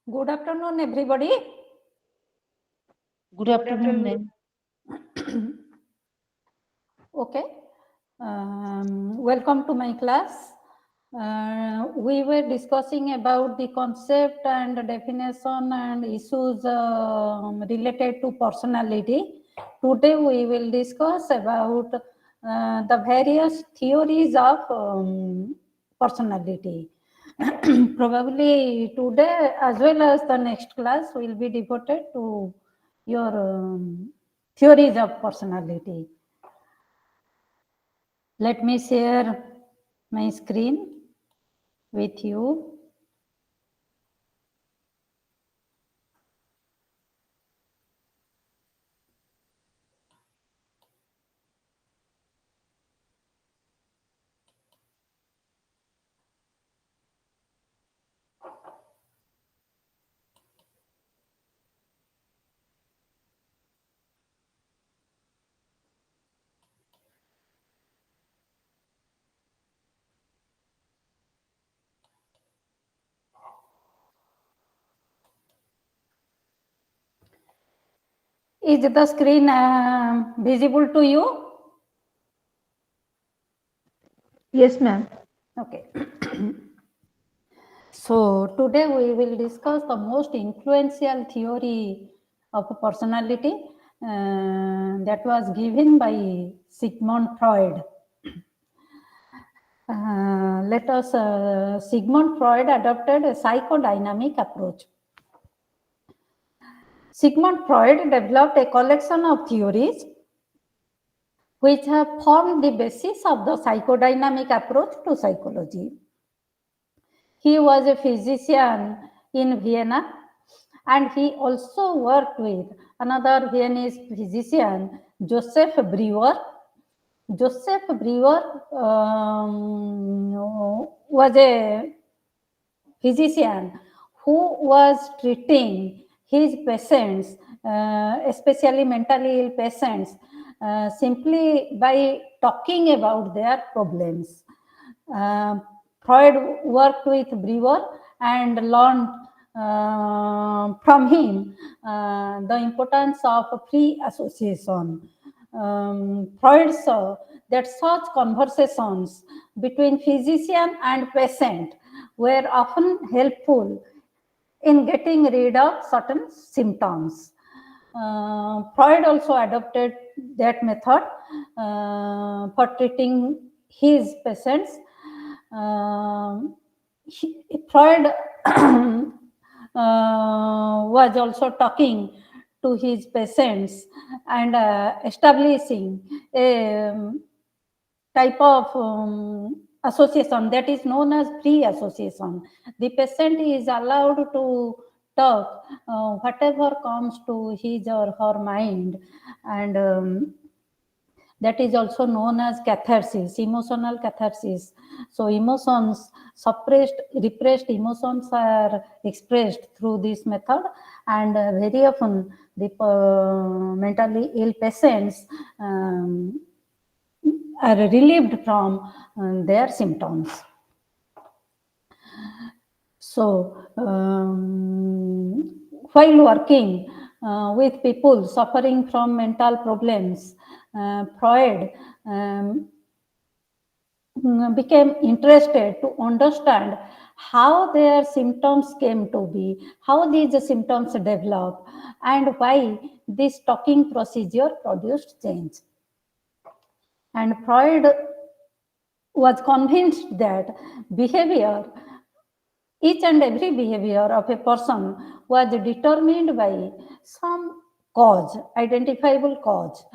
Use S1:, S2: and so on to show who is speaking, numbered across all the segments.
S1: Good afternoon, everybody.
S2: Good afternoon, ma'am.
S1: Okay. Welcome to my class. We were discussing about the concept and definition and issues related to personality. Today we will discuss about the various theories of personality. Probably today as well as the next class will be devoted to your theories of personality. Let me share my screen with you. Is the screen visible to you?
S2: Yes, ma'am.
S1: Okay. So today we will discuss the most influential theory of personality that was given by Sigmund Freud. Sigmund Freud adopted a psychodynamic approach. Sigmund Freud developed a collection of theories which have formed the basis of the psychodynamic approach to psychology. He was a physician in Vienna, and he also worked with another Viennese physician, Joseph Breuer. Joseph Breuer was a physician who was treating his patients, especially mentally ill patients, simply by talking about their problems. Freud worked with Breuer and learned from him the importance of free association. Freud saw that such conversations between physician and patient were often helpful in getting rid of certain symptoms. Freud also adopted that method for treating his patients. Freud was also talking to his patients and establishing a type of association that is known as free association. The patient is allowed to talk whatever comes to his or her mind, and that is also known as catharsis, emotional catharsis. So emotions, suppressed, repressed emotions are expressed through this method, and very often the mentally ill patients are relieved from their symptoms. So, while working with people suffering from mental problems, Freud became interested to understand how their symptoms came to be, how these symptoms develop, and why this talking procedure produced change. And Freud was convinced that behavior, each and every behavior of a person was determined by some cause, identifiable cause.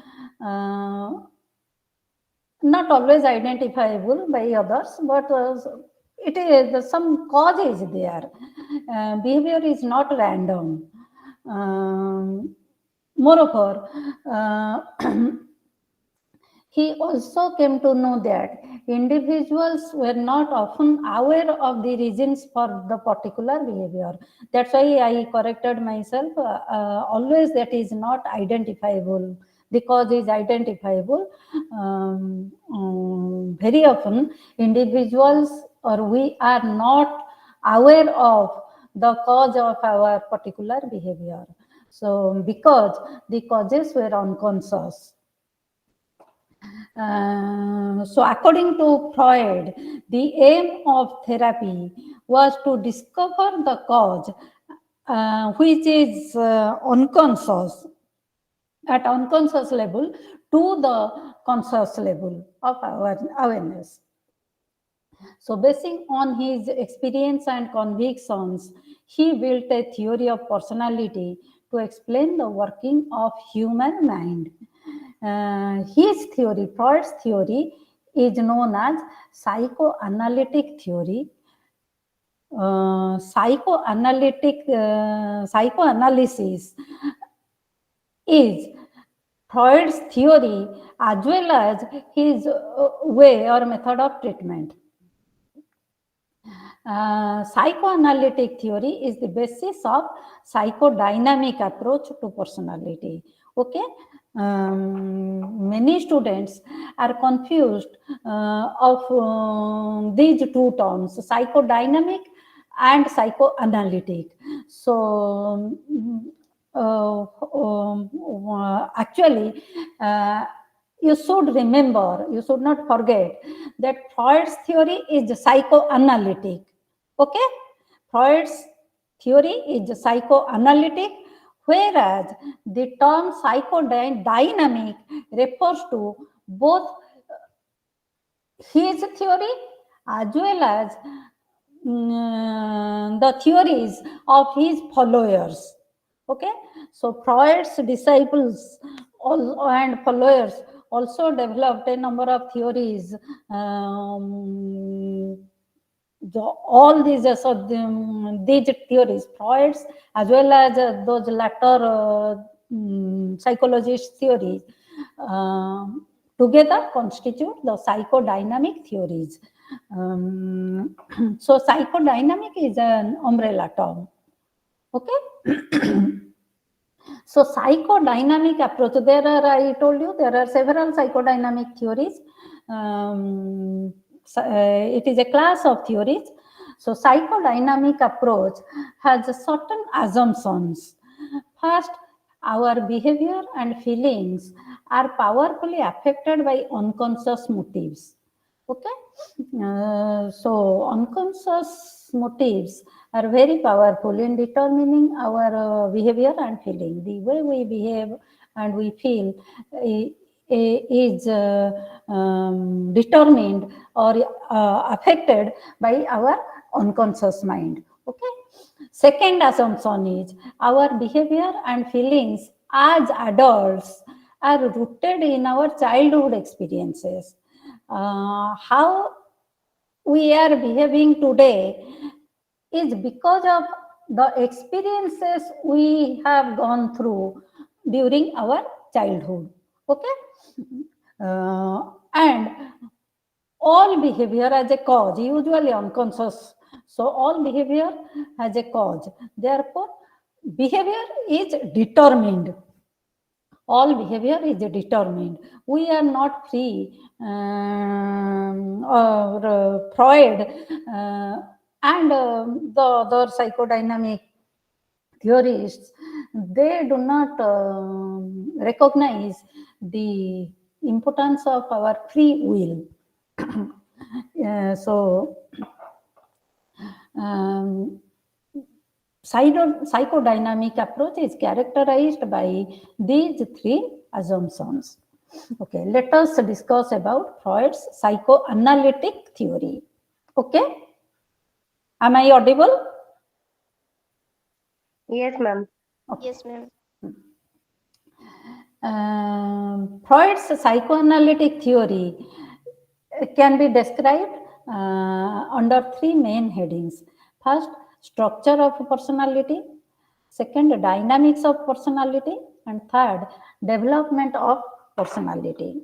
S1: Not always identifiable by others, but it is some cause is there. Behavior is not random. Moreover, he also came to know that individuals were not often aware of the reasons for the particular behavior. That's why I corrected myself. Always that is not identifiable. The cause is identifiable. Very often individuals or we are not aware of the cause of our particular behavior. So because the causes were unconscious. So according to Freud, the aim of therapy was to discover the cause which is unconscious, at unconscious level to the conscious level of our awareness. So basing on his experience and convictions, he built a theory of personality to explain the working of human mind. His theory, Freud's theory, is known as psychoanalytic theory. Psychoanalysis is Freud's theory as well as his way or method of treatment. Psychoanalytic theory is the basis of psychodynamic approach to personality. Okay, many students are confused of these two terms, psychodynamic and psychoanalytic. So actually you should remember, you should not forget that Freud's theory is psychoanalytic. Okay, Freud's theory is psychoanalytic, whereas the term psychodynamic refers to both his theory as well as the theories of his followers. Okay, so Freud's disciples and followers also developed a number of theories. All these theories, Freud's as well as those latter psychologist theories, together constitute the psychodynamic theories. So psychodynamic is an umbrella term. Okay. So psychodynamic approach, there are, I told you, there are several psychodynamic theories. It is a class of theories. So psychodynamic approach has certain assumptions. First, our behavior and feelings are powerfully affected by unconscious motives. Okay, so unconscious motives are very powerful in determining our behavior and feeling. The way we behave and we feel is determined or affected by our unconscious mind. Okay. Second assumption is our behavior and feelings as adults are rooted in our childhood experiences. How we are behaving today is because of the experiences we have gone through during our childhood. Okay, and all behavior as a cause, usually unconscious. So all behavior has a cause. Therefore, behavior is determined all behavior is determined. We are not free, or Freud and the other psychodynamic theorists, they do not recognize the importance of our free will. So, psychodynamic approach is characterized by these three assumptions. Okay, let us discuss about Freud's psychoanalytic theory. Okay, am I audible?
S3: Yes, ma'am.
S1: Okay.
S4: Yes, ma'am.
S1: Freud's psychoanalytic theory can be described under three main headings. First, structure of personality. Second, dynamics of personality. And third, development of personality.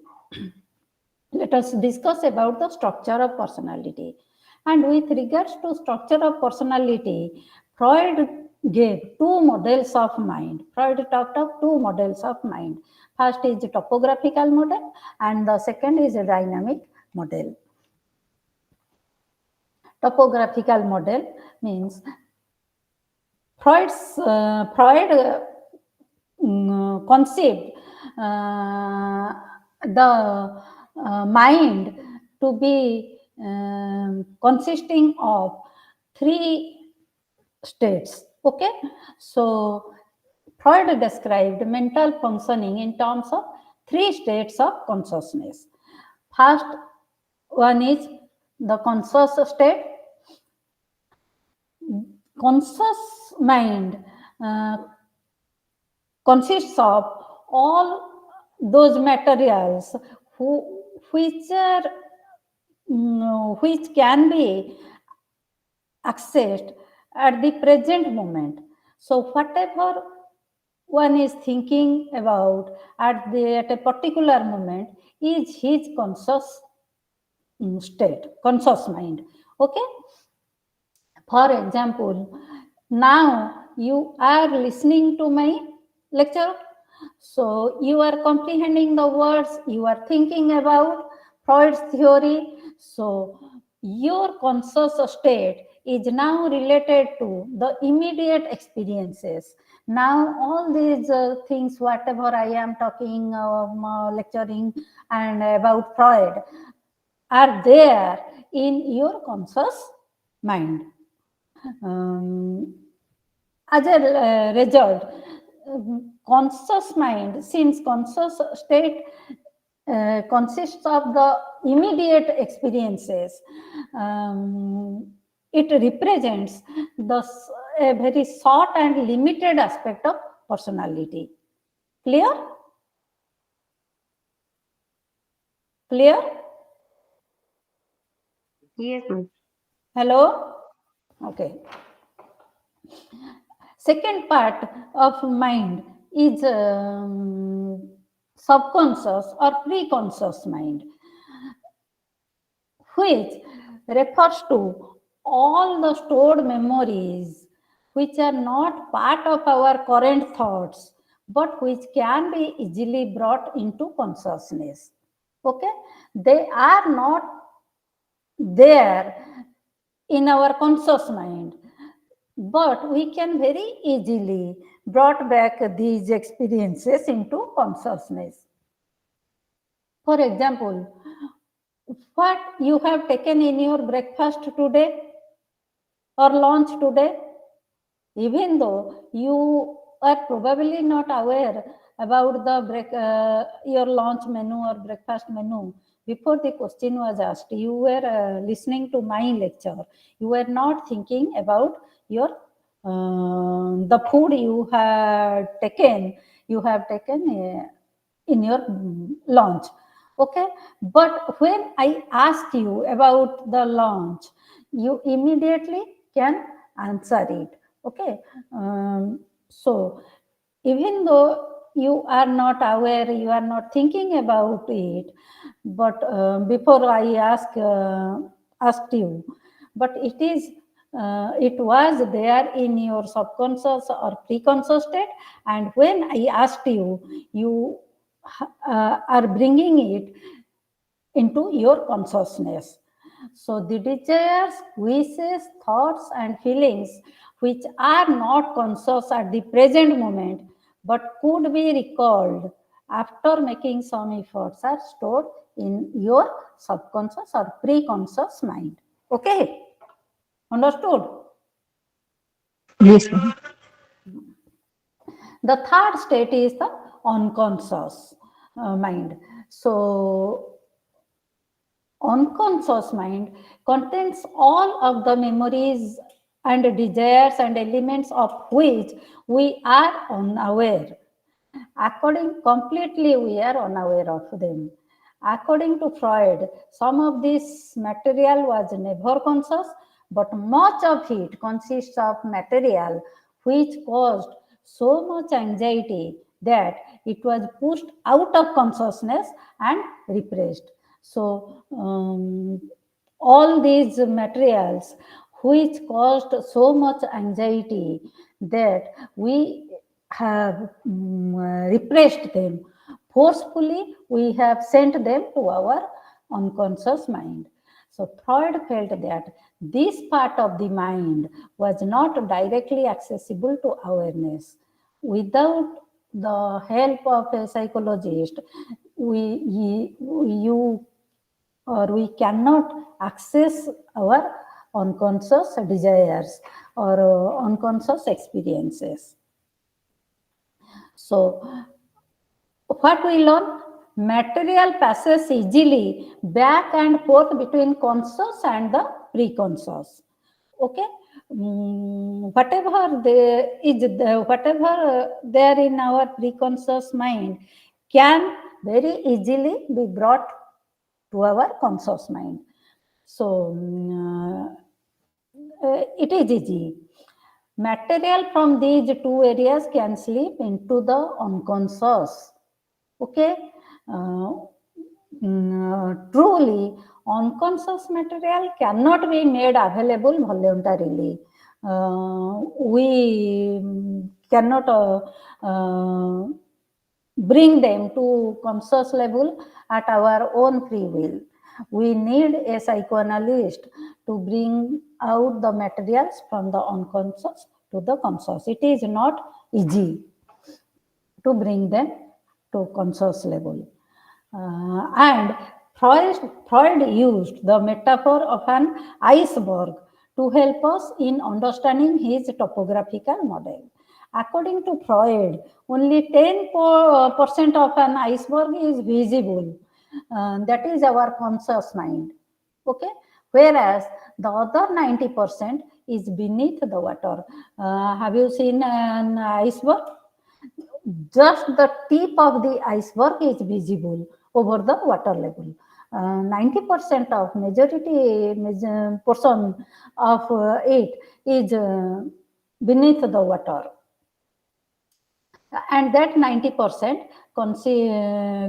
S1: Let us discuss about the structure of personality. And with regards to structure of personality, Freud gave two models of mind. Freud talked of two models of mind. First is a topographical model and the second is a dynamic model. Topographical model means Freud conceived the mind to be consisting of three states. Okay, so Freud described mental functioning in terms of three states of consciousness. First one is the conscious state. Conscious mind consists of all those materials which can be accessed at the present moment. So whatever one is thinking about at a particular moment is his conscious state, conscious mind. Okay. For example, now you are listening to my lecture. So you are comprehending the words, you are thinking about Freud's theory. So your conscious state is now related to the immediate experiences. Now all these things, whatever I am talking, lecturing and about Freud, are there in your conscious mind. As a result, conscious mind, since conscious state consists of the immediate experiences, it represents a very short and limited aspect of personality. Clear? Clear?
S3: Yes, ma'am.
S1: Hello? Okay. Second part of mind is subconscious or preconscious mind, which refers to all the stored memories which are not part of our current thoughts, but which can be easily brought into consciousness. Okay? They are not there in our conscious mind, but we can very easily brought back these experiences into consciousness. For example, what you have taken in your breakfast today or lunch today, even though you are probably not aware about the your lunch menu or breakfast menu before the question was asked, you were listening to my lecture, you were not thinking about your the food you have taken in your lunch. Okay, but when I ask you about the lunch, you immediately can answer it. Okay, so even though you are not aware, you are not thinking about it, but before I asked you, but it was there in your subconscious or preconscious state, and when I asked you, you are bringing it into your consciousness. So the desires, wishes, thoughts, and feelings which are not conscious at the present moment but could be recalled after making some efforts are stored in your subconscious or pre-conscious mind. Okay? Understood?
S2: Yes, ma'am.
S1: The third state is the unconscious mind. So unconscious mind contains all of the memories and desires and elements of which we are unaware. Completely we are unaware of them. According to Freud, some of this material was never conscious, but much of it consists of material which caused so much anxiety that it was pushed out of consciousness and repressed. So, all these materials which caused so much anxiety that we have repressed them forcefully, we have sent them to our unconscious mind. So Freud felt that this part of the mind was not directly accessible to awareness. Without the help of a psychologist, you or we cannot access our unconscious desires or unconscious experiences. So, what we learn? Material passes easily back and forth between conscious and the pre-conscious. Okay, whatever there in our pre-conscious mind can very easily be brought to our conscious mind. So it is easy. Material from these two areas can slip into the unconscious. Okay, truly, unconscious material cannot be made available voluntarily. We cannot bring them to conscious level at our own free will. We need a psychoanalyst to bring out the materials from the unconscious to the conscious. It is not easy to bring them to conscious level. And Freud used the metaphor of an iceberg to help us in understanding his topographical model. According to Freud, only 10% of an iceberg is visible. That is our conscious mind. Okay, whereas the other 90% is beneath the water. Have you seen an iceberg? Just the tip of the iceberg is visible over the water level. 90% of portion of it is beneath the water, and that 90%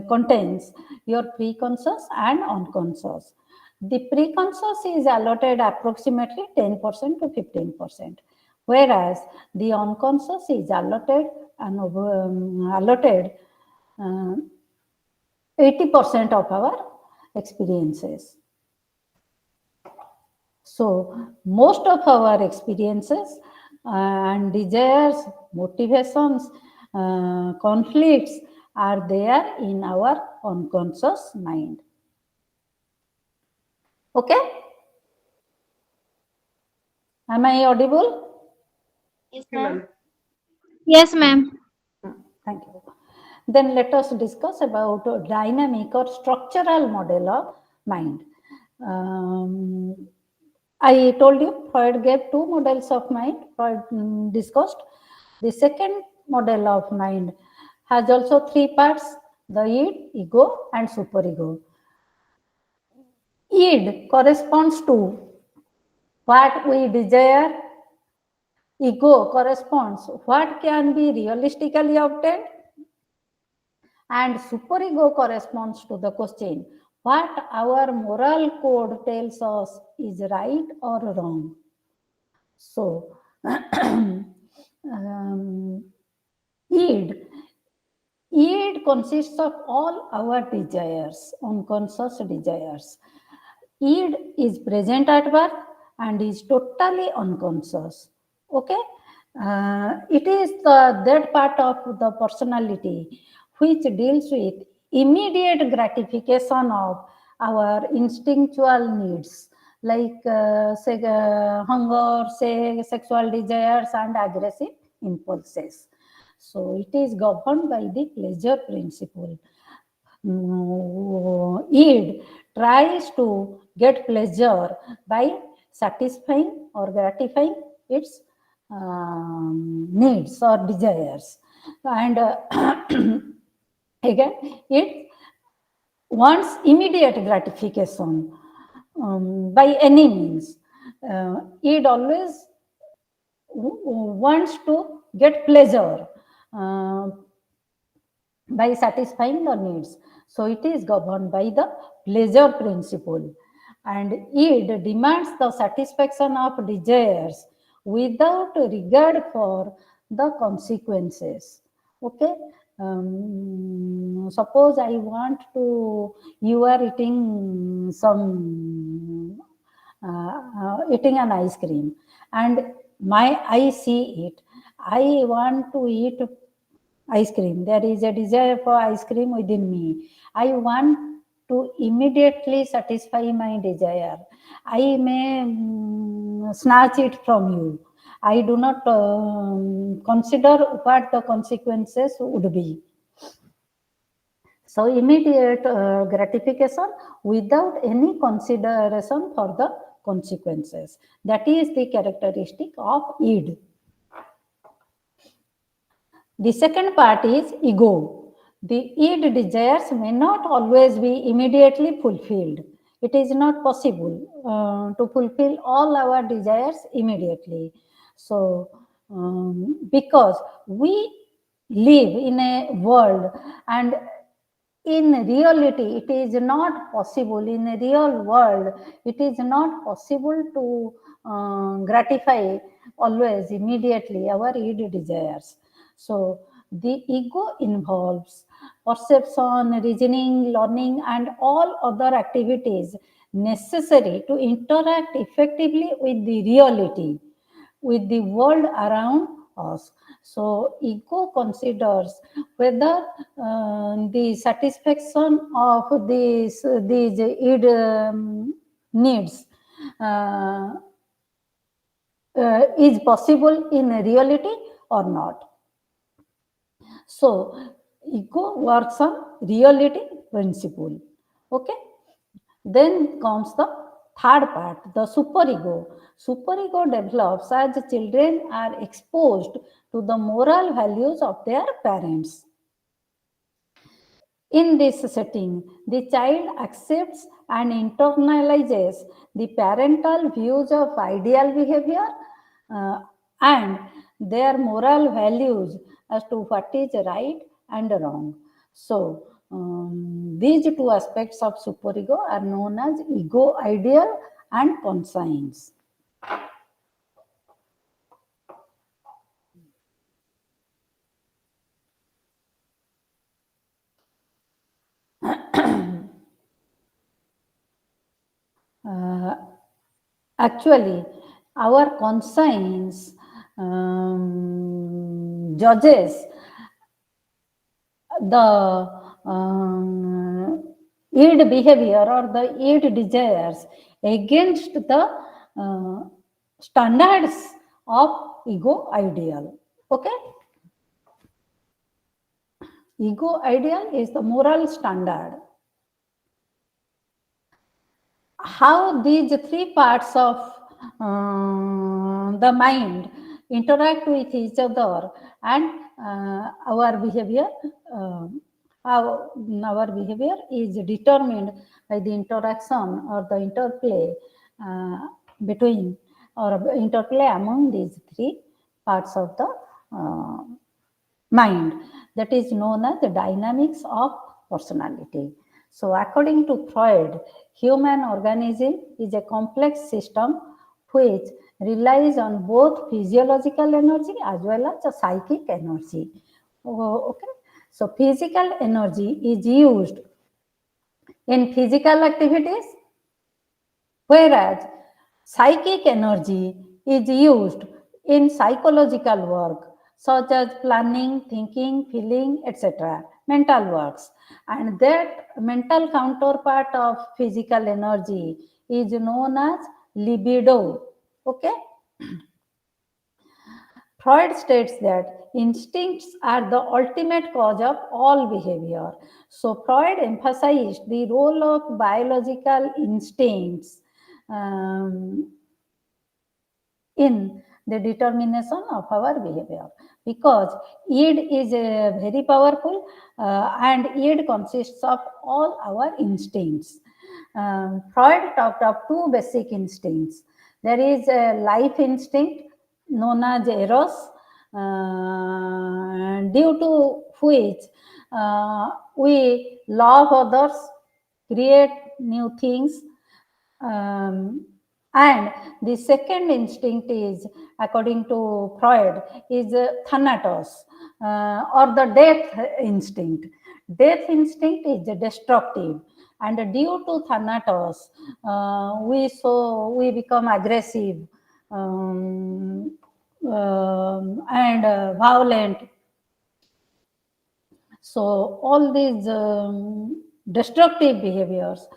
S1: contains your pre-conscious and unconscious. The pre-conscious is allotted approximately 10% to 15%, whereas the unconscious is allotted 80% of our experiences. So most of our experiences and desires, motivations, conflicts are there in our unconscious mind. Okay? Am I audible?
S3: Yes, ma'am.
S4: Yes, ma'am.
S1: Thank you. Then let us discuss about a dynamic or structural model of mind. I told you Freud gave two models of mind. Freud discussed. The second model of mind has also three parts: the id, ego, and superego. Id corresponds to what we desire. Ego corresponds what can be realistically obtained, and superego corresponds to the question what our moral code tells us is right or wrong. So, id id consists of all our desires, unconscious desires. Id is present at birth and is totally unconscious. Okay, it is that part of the personality which deals with immediate gratification of our instinctual needs like hunger, sex, sexual desires, and aggressive impulses. So it is governed by the pleasure principle. Id tries to get pleasure by satisfying or gratifying its needs or desires, and again it wants immediate gratification by any means. It always wants to get pleasure by satisfying the needs. So it is governed by the pleasure principle, and it demands the satisfaction of desires without regard for the consequences. Okay. Suppose I want to, you are eating some, eating an ice cream, and I see it. I want to eat ice cream. There is a desire for ice cream within me. I want to immediately satisfy my desire. I may snatch it from you. I do not consider what the consequences would be. So immediate gratification without any consideration for the consequences. That is the characteristic of id. The second part is ego. The id desires may not always be immediately fulfilled. It is not possible to fulfill all our desires immediately. So, because we live in a world, and in reality it is not possible, in a real world it is not possible to gratify always immediately our id desires. So the ego involves perception, reasoning, learning, and all other activities necessary to interact effectively with the reality, with the world around us. So ego considers whether the satisfaction of these id needs uh, is possible in reality or not. So ego works on reality principle. Okay. Then comes the third part, the superego. Superego develops as children are exposed to the moral values of their parents. In this setting, the child accepts and internalizes the parental views of ideal behavior and their moral values as to what is right and wrong. So, these two aspects of superego are known as ego ideal and conscience. Actually, our conscience judges the id behavior or the id desires against the standards of ego ideal. Okay. Ego ideal is the moral standard. How these three parts of the mind interact with each other and our behavior, how our behavior is determined by the interaction or the interplay between or interplay among these three parts of the mind, that is known as the dynamics of personality. So according to Freud, human organism is a complex system which relies on both physiological energy as well as psychic energy. Okay. So physical energy is used in physical activities, whereas psychic energy is used in psychological work such as planning, thinking, feeling, etc., mental works. And that mental counterpart of physical energy is known as libido. Okay? Freud states that instincts are the ultimate cause of all behavior. So Freud emphasized the role of biological instincts in the determination of our behavior, because id is very powerful and id consists of all our instincts. Freud talked of two basic instincts. There is a life instinct known as eros, due to which we love others, create new things, and the second instinct is, according to Freud, is thanatos, or the death instinct. Death instinct is destructive, and due to thanatos, we become aggressive and violent. So all these destructive behaviors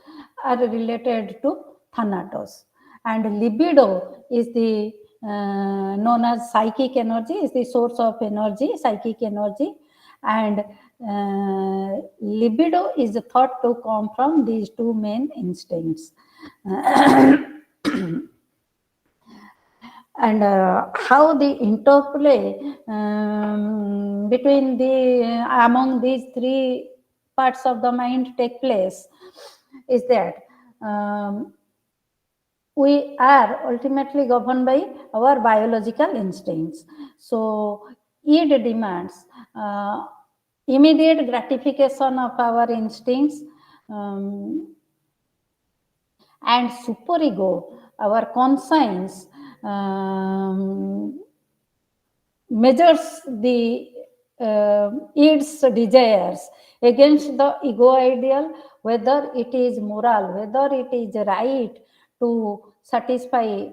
S1: are related to thanatos, and libido is the known as psychic energy, is the source of energy, psychic energy, and libido is thought to come from these two main instincts. And how the interplay between among these three parts of the mind take place is that we are ultimately governed by our biological instincts. So id demands immediate gratification of our instincts, and superego, our conscience, measures the its desires against the ego ideal, whether it is moral, whether it is right to satisfy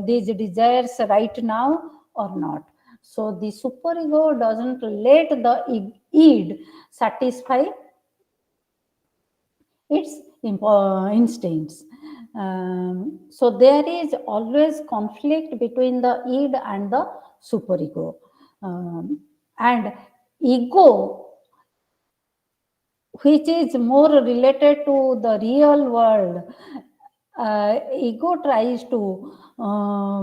S1: these desires right now or not. So the superego doesn't let the id satisfy its instincts. So there is always conflict between the id and the superego. And ego, which is more related to the real world, ego tries to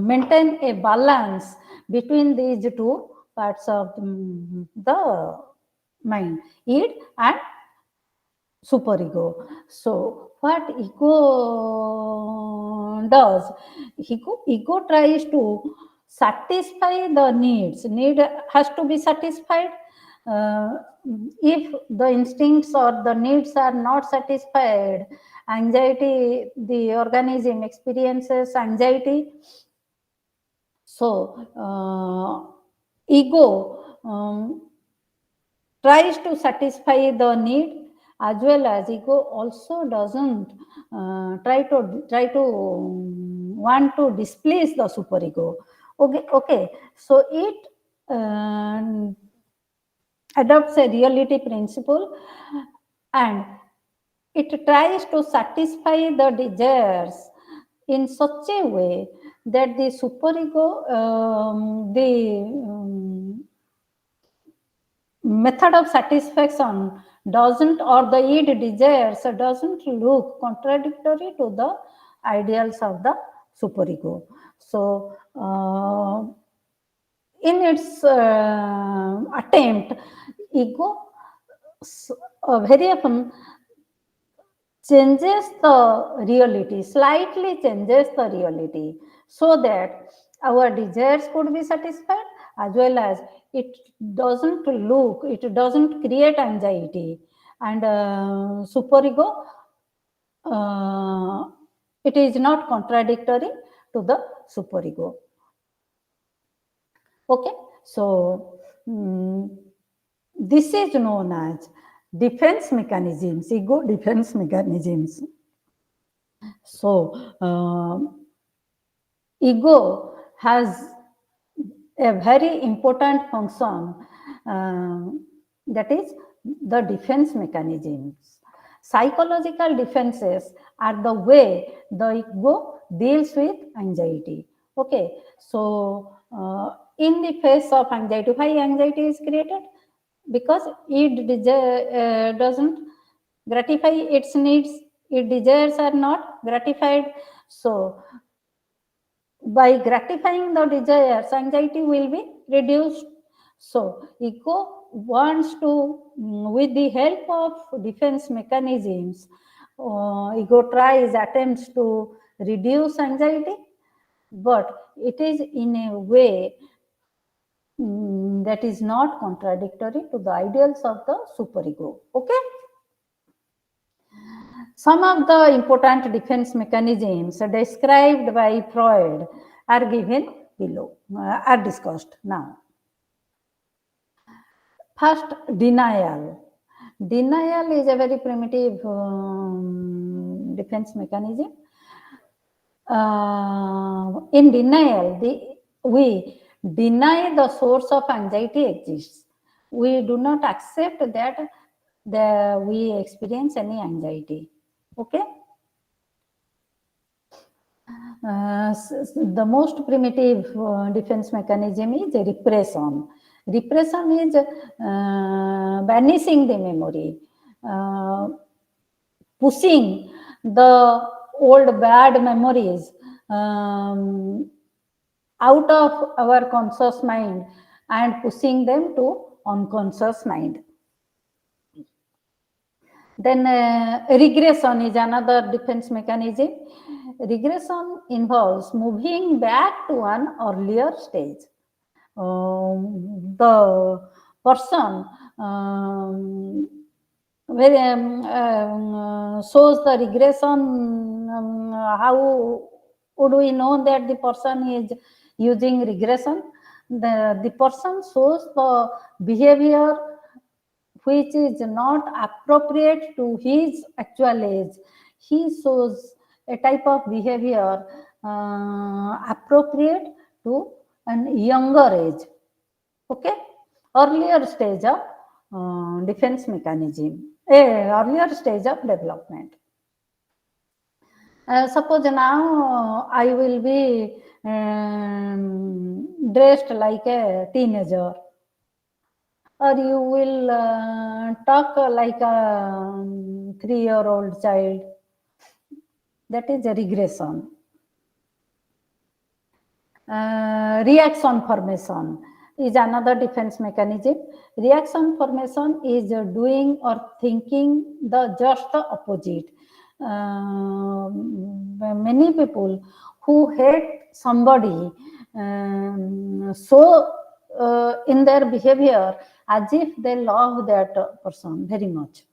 S1: maintain a balance between these two parts of the mind, id and superego. So what ego does, ego tries to satisfy the needs. Need has to be satisfied. If the instincts or the needs are not satisfied, anxiety, the organism experiences anxiety. So ego tries to satisfy the need, as well as ego also doesn't try to want to displease the superego. Okay. So it adopts a reality principle, and it tries to satisfy the desires in such a way that the superego, method of satisfaction doesn't, or the id desires doesn't look contradictory to the ideals of the superego. So in its attempt, ego very often changes the reality, slightly changes the reality, so that our desires could be satisfied, as well as it doesn't create anxiety. And superego, it is not contradictory to the superego. Okay, so This is known as defense mechanisms, ego defense mechanisms. So, ego has a very important function, that is the defense mechanisms. Psychological defenses are the way the ego deals with anxiety. Okay, so in the face of anxiety, why anxiety is created? Because it doesn't gratify its needs, its desires are not gratified. So by gratifying the desires, anxiety will be reduced. So ego wants to, with the help of defense mechanisms, ego tries, attempts to reduce anxiety, but it is in a way that is not contradictory to the ideals of the superego. Okay. Some of the important defense mechanisms described by Freud are given below, are discussed now. First, denial. Denial is a very primitive defense mechanism. In denial, we deny the source of anxiety exists. We do not accept that we experience any anxiety. Okay. The most primitive defense mechanism is repression. Repression is banishing the memory, pushing the old bad memories out of our conscious mind and pushing them to unconscious mind. Then regression is another defense mechanism. Regression involves moving back to an earlier stage. The person shows the regression. How would we know that the person is using regression? The person shows the behavior which is not appropriate to his actual age. He shows a type of behavior appropriate to an younger age. Okay, earlier stage of defense mechanism, earlier stage of development. Suppose now I will be dressed like a teenager, or you will talk like a 3-year-old child. That is a regression. Reaction formation is another defense mechanism. Reaction formation is doing or thinking just the opposite. Many people who hate somebody so in their behavior as if they love that person very much.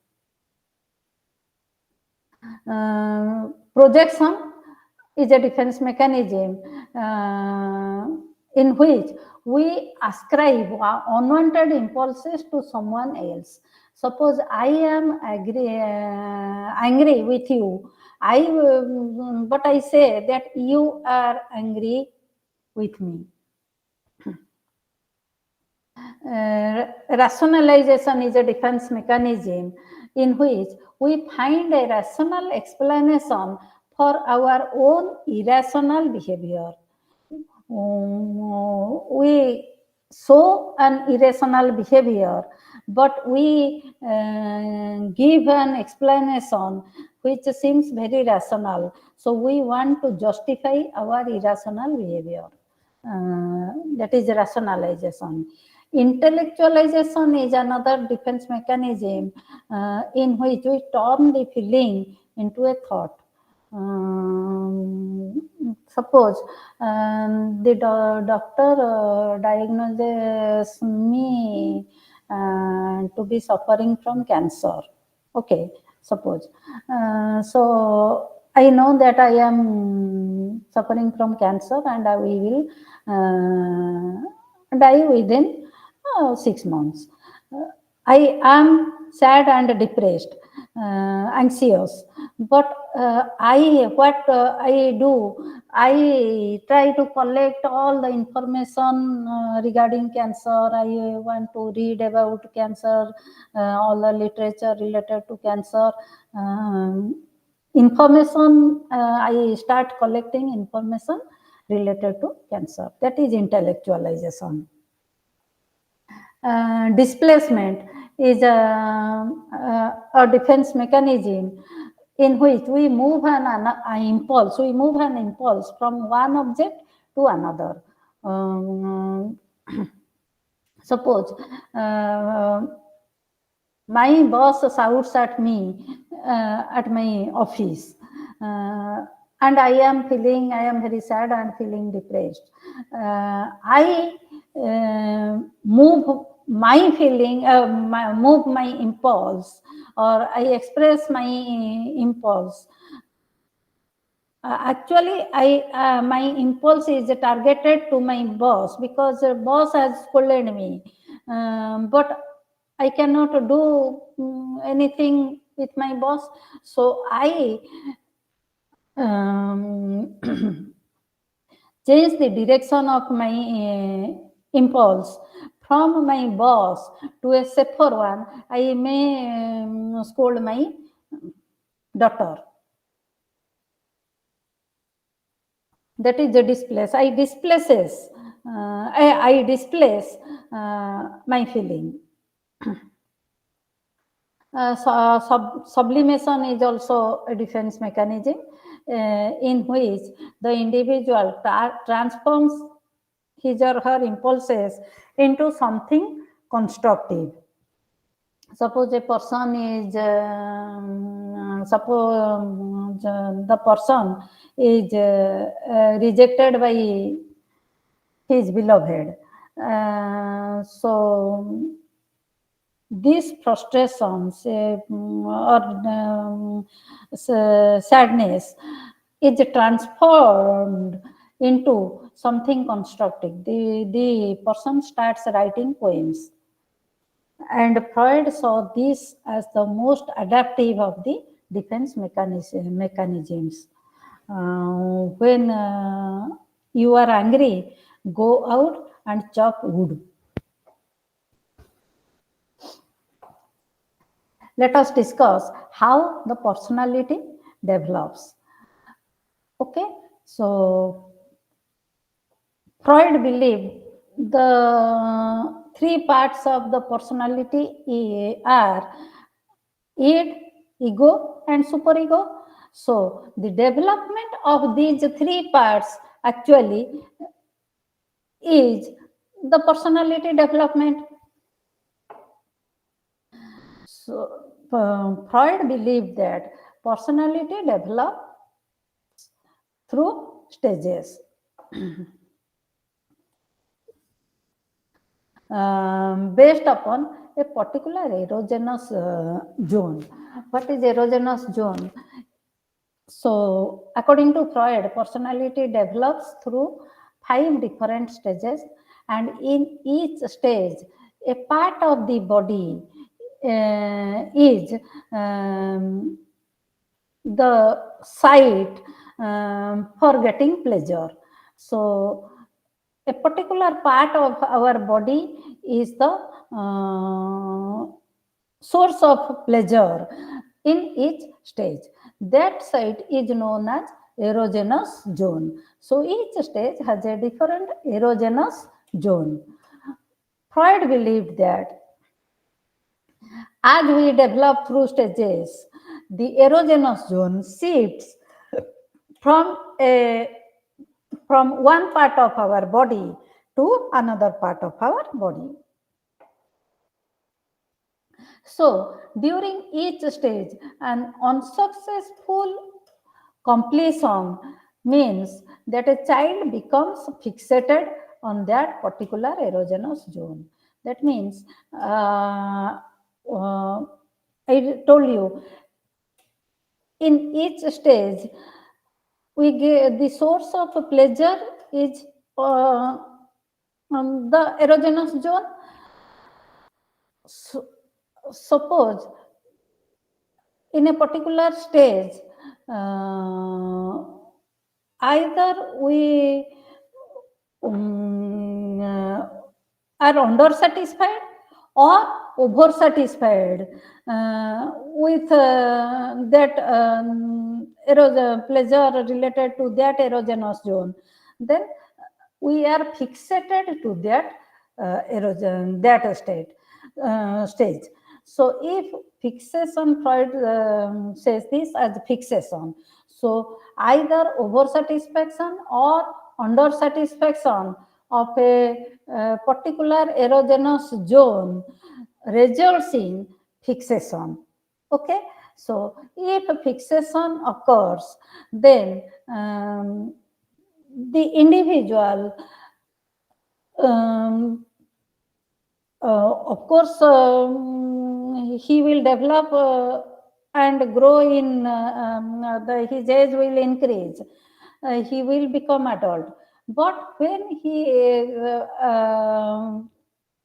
S1: Projection is a defense mechanism in which we ascribe unwanted impulses to someone else. Suppose I am angry with you, but I say that you are angry with me. Rationalization is a defense mechanism in which we find a rational explanation for our own irrational behavior. We show an irrational behavior, but we give an explanation which seems very rational. So we want to justify our irrational behavior. That is rationalization. Intellectualization is another defense mechanism in which we turn the feeling into a thought. Suppose the doctor diagnoses me to be suffering from cancer. Okay, suppose. So I know that I am suffering from cancer and I will die within 6 months. I am sad and depressed, anxious. But what I do, I try to collect all the information regarding cancer. I want to read about cancer, all the literature related to cancer. Information, I start collecting information related to cancer. That is intellectualization. Displacement is a defense mechanism in which we move we move an impulse from one object to another. Suppose my boss shouts at me at my office, and I am very sad and feeling depressed. I move my feeling, move my impulse, or I express my impulse. Actually, my impulse is targeted to my boss because the boss has scolded me, but I cannot do anything with my boss. So I change the direction of my impulse from my boss to a safer one. I may scold my daughter. That is the displace. I displaces. I displace my feeling. Sublimation is also a defense mechanism in which the individual transforms his or her impulses into something constructive. Suppose a person is, the person is rejected by his beloved. So these frustrations or sadness is transformed into something constructive. The person starts writing poems. And Freud saw this as the most adaptive of the defense mechanisms. When you are angry, go out and chop wood. Let us discuss how the personality develops. Okay, so Freud believed the three parts of the personality are id, ego, and superego. So the development of these three parts actually is the personality development. So Freud believed that personality develops through stages. Based upon a particular erogenous zone. What is erogenous zone? So, according to Freud, personality develops through 5 different stages, and in each stage, a part of the body is the site for getting pleasure. So, a particular part of our body is the source of pleasure in each stage. That site is known as erogenous zone. So each stage has a different erogenous zone. Freud believed that as we develop through stages, the erogenous zone shifts from one part of our body to another part of our body. So, during each stage, an unsuccessful completion means that a child becomes fixated on that particular erogenous zone. That means, I told you, in each stage, we get the source of pleasure is the erogenous zone. So, suppose in a particular stage, either we are under satisfied or over satisfied with that pleasure related to that erogenous zone, then we are fixated to that erosion, that stage. So if fixation, Freud says this as fixation. So either over satisfaction or under satisfaction of a particular erogenous zone results in fixation. Okay, so if fixation occurs, then the individual of course he will develop and grow in his age will increase, he will become adult, but when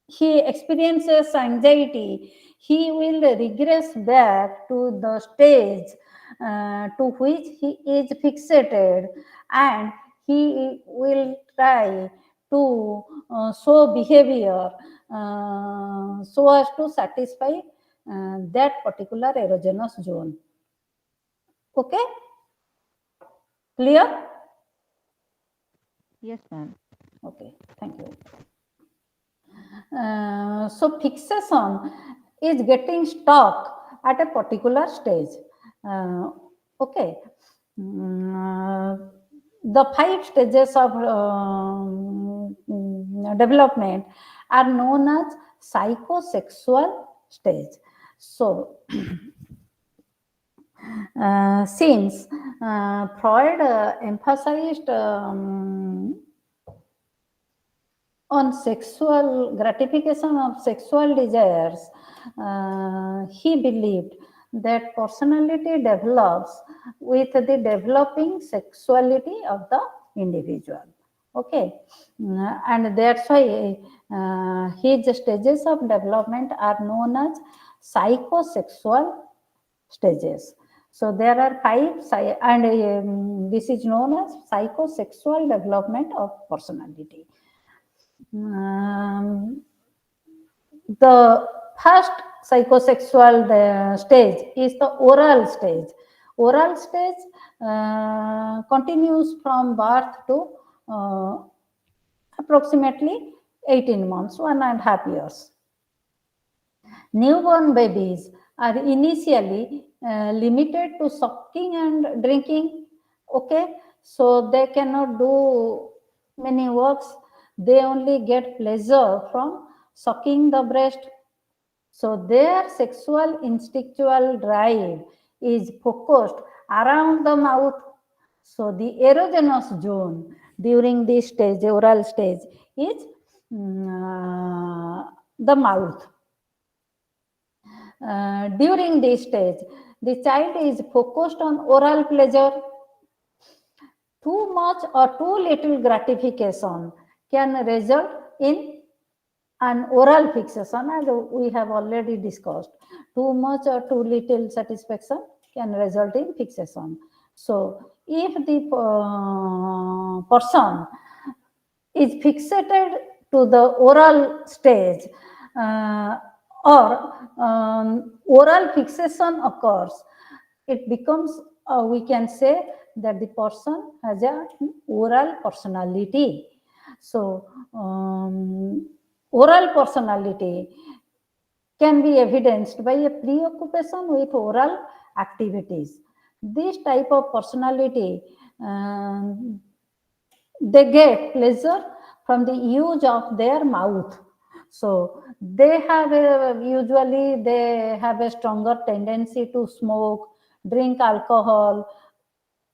S1: he experiences anxiety, he will regress back to the stage to which he is fixated, and he will try to show behavior so as to satisfy that particular erogenous zone. Okay? Clear?
S2: Yes, ma'am.
S1: Okay, thank you. So fixation is getting stuck at a particular stage. Okay. The 5 stages of development are known as psychosexual stage. So since Freud emphasized on sexual gratification of sexual desires, he believed that personality develops with the developing sexuality of the individual. Okay, and that's why his stages of development are known as psychosexual stages. So there are 5, and this is known as psychosexual development of personality. The first psychosexual stage is the oral stage. Oral stage continues from birth to approximately 18 months, 1.5 years. Newborn babies are initially limited to sucking and drinking. Okay, so they cannot do many works. They only get pleasure from sucking the breast. So their sexual instinctual drive is focused around the mouth. So the erogenous zone during this stage, oral stage, is the mouth. During this stage, the child is focused on oral pleasure. Too much or too little gratification can result in an oral fixation, as we have already discussed. Too much or too little satisfaction can result in fixation. So if the person is fixated to the oral stage, or oral fixation occurs, it becomes, we can say that the person has an oral personality. So oral personality can be evidenced by a preoccupation with oral activities. This type of personality, they get pleasure from the use of their mouth. So they have usually they have a stronger tendency to smoke, drink alcohol,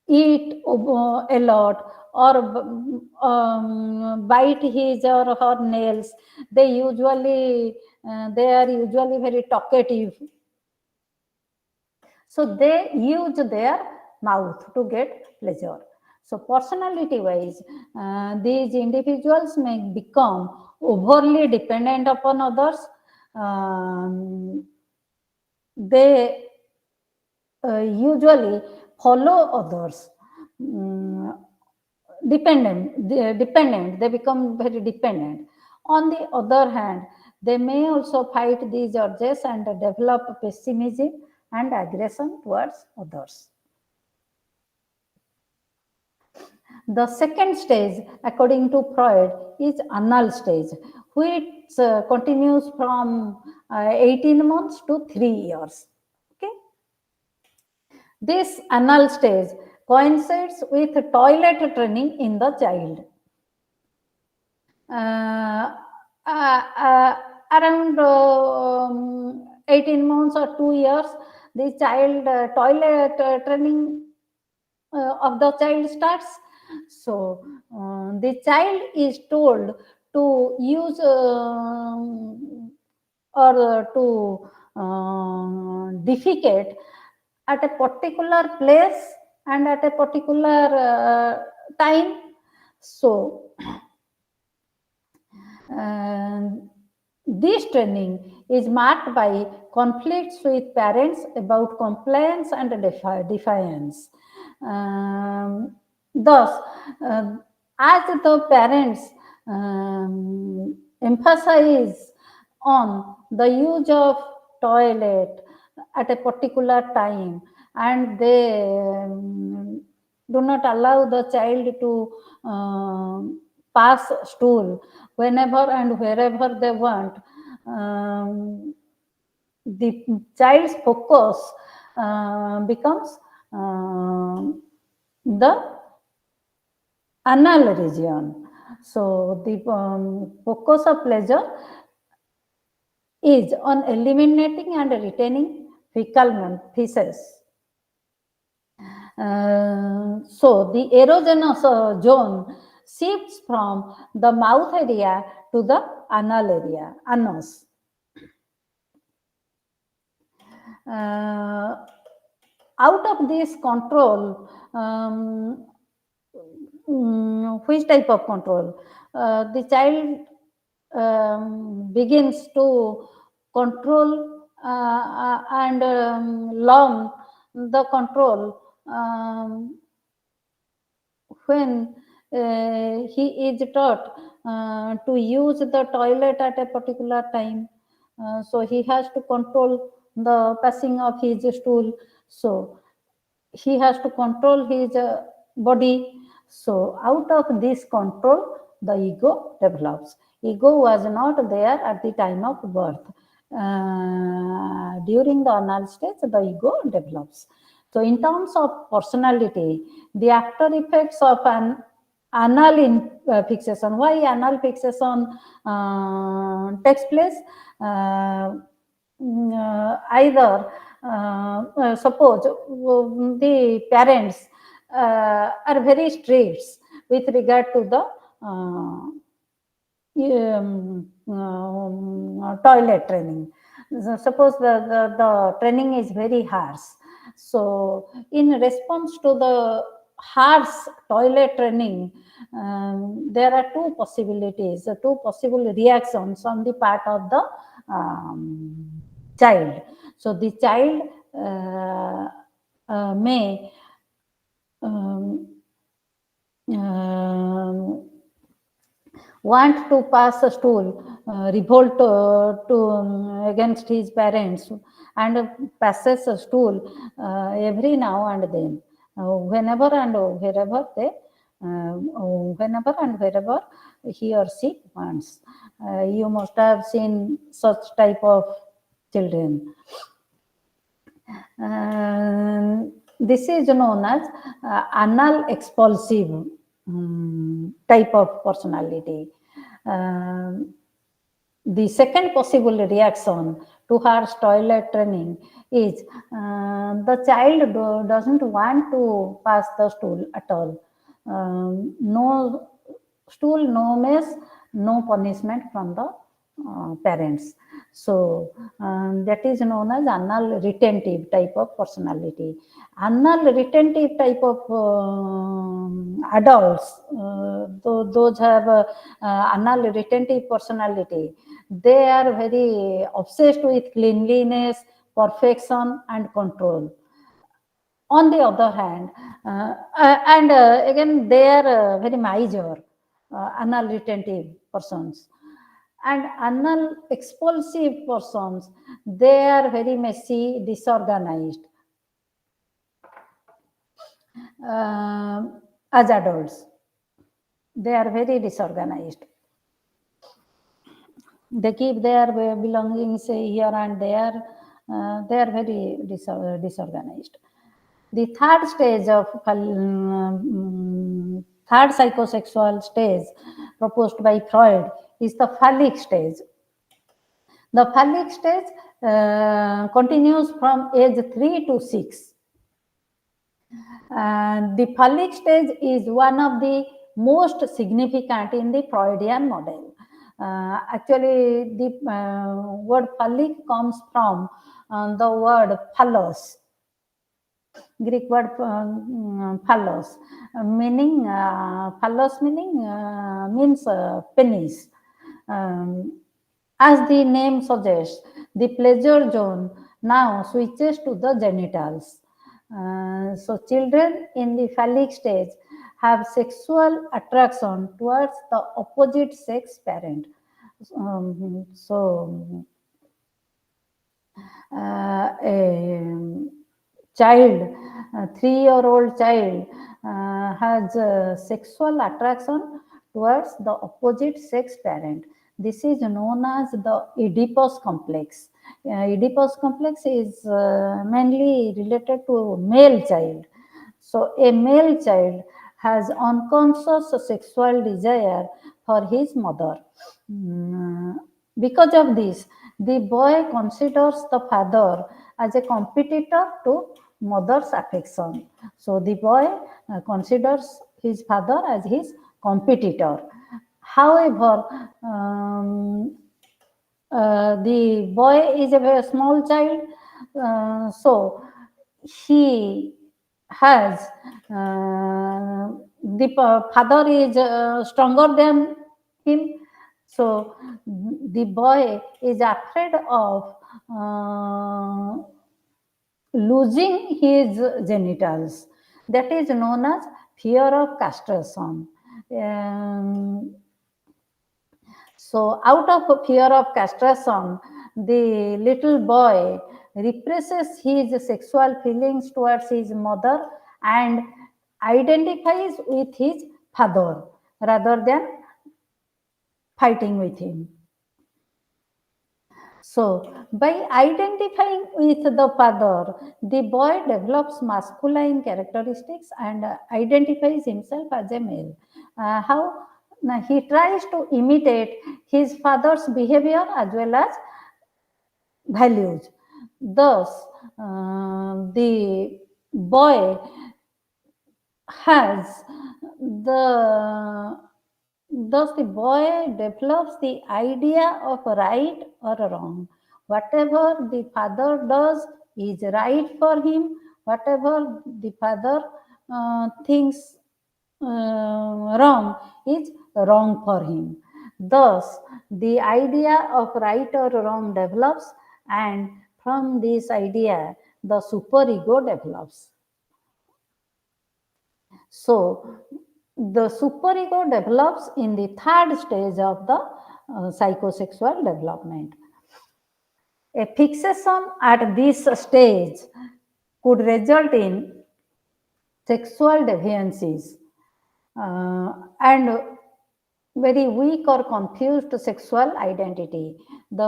S1: eat a lot, or bite his or her nails. They are usually very talkative. So they use their mouth to get pleasure. So personality wise, these individuals may become overly dependent upon others, they usually follow others. Dependent, they become very dependent. On the other hand, they may also fight these urges and develop pessimism and aggression towards others. The second stage, according to Freud, is anal stage, which continues from 18 months to 3 years. Okay. This anal stage coincides with toilet training in the child. Around 18 months or 2 years, the child toilet training of the child starts. So the child is told to use or to defecate at a particular place and at a particular time. So this training is marked by conflicts with parents about compliance and defiance. Thus, as the parents emphasize on the use of toilet at a particular time, and they do not allow the child to pass stool whenever and wherever they want, the child's focus becomes the anal region. So the focus of pleasure is on eliminating and retaining fecal feces. So the erogenous zone shifts from the mouth area to the anal area, anus. Out of this control, which type of control? The child begins to control and learn the control when he is taught to use the toilet at a particular time. So he has to control the passing of his stool. So he has to control his body. So out of this control, the ego develops. Ego was not there at the time of birth. During the anal stage, the ego develops. So in terms of personality, the after effects of an anal fixation. Why anal fixation takes place? Either suppose the parents are very strict with regard to the toilet training. So suppose the training is very harsh. So in response to the harsh toilet training, there are two possibilities, two possible reactions on the part of the child. So the child may want to pass a stool, revolt against his parents, and passes a stool every now and then, whenever and wherever they, whenever and wherever he or she wants. You must have seen such type of children. This is known as anal expulsive type of personality. The second possible reaction to harsh toilet training is the child doesn't want to pass the stool at all. No stool, no mess, no punishment from the parents. So that is known as anal retentive type of personality. Anal retentive type of adults, those have anal retentive personality, they are very obsessed with cleanliness, perfection, and control. On the other hand, again, they are very miser, anal retentive persons. And anal expulsive persons, they are very messy, disorganized as adults. They are very disorganized. They keep their belongings here and there. They are very disorganized. The third stage of third psychosexual stage proposed by Freud is the phallic stage. The phallic stage continues from age 3 to 6. The phallic stage is one of the most significant in the Freudian model. Actually, the word phallic comes from the word phallus, Greek word phallus, meaning phallus means penis. As the name suggests, the pleasure zone now switches to the genitals. So children in the phallic stage have sexual attraction towards the opposite sex parent. A child, a 3-year-old child has sexual attraction towards the opposite sex parent. This is known as the Oedipus complex. Oedipus complex is mainly related to a male child. So a male child has unconscious sexual desire for his mother. Because of this, the boy considers the father as a competitor to mother's affection. So the boy considers his father as his competitor. However, the boy is a very small child, so he has the father is stronger than him, so the boy is afraid of losing his genitals. That is known as fear of castration. So out of fear of castration, the little boy represses his sexual feelings towards his mother and identifies with his father rather than fighting with him. So, by identifying with the father, the boy develops masculine characteristics and identifies himself as a male. How? Now, he tries to imitate his father's behavior as well as values. Thus, the boy has the thus the boy develops the idea of right or wrong. Whatever the father does is right for him. Whatever the father thinks wrong is wrong for him. Thus, the idea of right or wrong develops, and from this idea, the superego develops. So, the superego develops in the third stage of the psychosexual development. A fixation at this stage could result in sexual deviances and very weak or confused sexual identity. The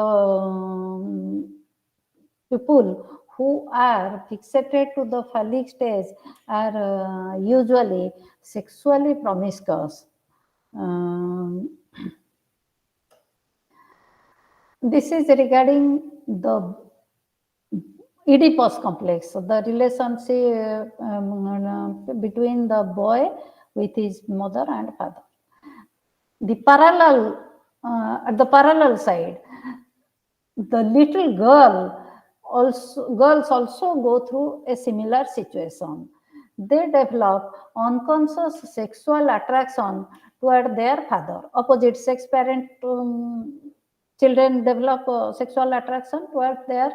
S1: people who are fixated to the phallic stage are usually sexually promiscuous. This is regarding the Oedipus complex, so the relationship between the boy with his mother and father. The parallel, at the parallel side, the little girls also go through a similar situation. They develop unconscious sexual attraction toward their father. Opposite sex parent children develop sexual attraction toward their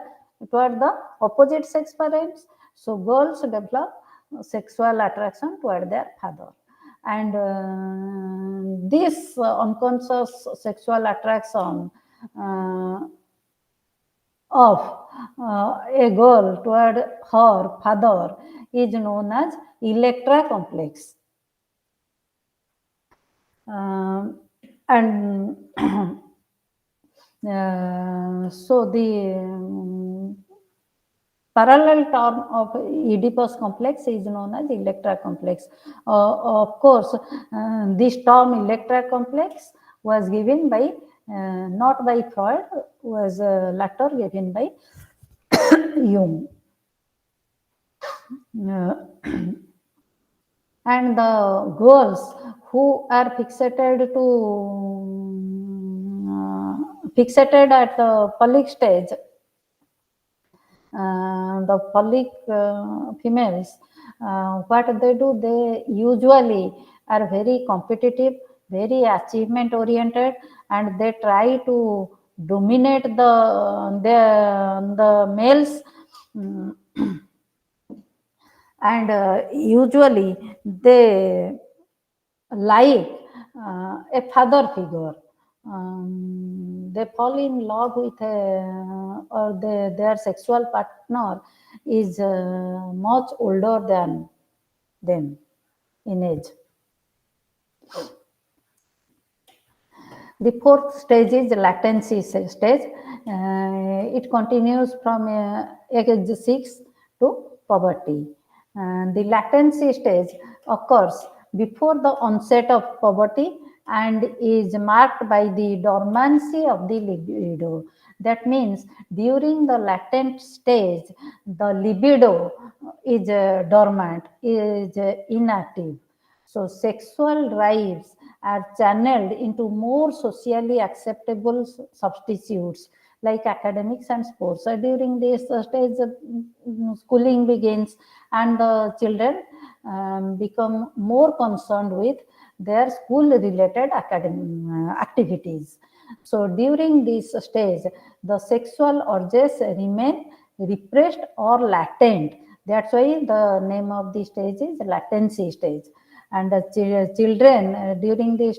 S1: toward the opposite sex parents. So girls develop sexual attraction toward their father, and this unconscious sexual attraction of a girl toward her father is known as Electra complex. And so the parallel term of Oedipus complex is known as Electra complex. Of course, this term Electra complex was given by not by Freud, was later given by Jung. And the girls who are fixated at the Pollic stage, the Pollic females, what they do, they usually are very competitive, very achievement oriented, and they try to dominate the males. And usually they like a father figure. They fall in love with or their sexual partner is much older than them in age. The fourth stage is latency stage. It continues from age 6 to puberty. The latency stage occurs before the onset of puberty and is marked by the dormancy of the libido. That means during the latent stage, the libido is dormant, is inactive. So sexual drives are channeled into more socially acceptable substitutes like academics and sports. So during this stage, schooling begins, and the children become more concerned with their school-related academic activities. So during this stage, the sexual urges remain repressed or latent. That's why the name of the stage is latency stage. And the children during this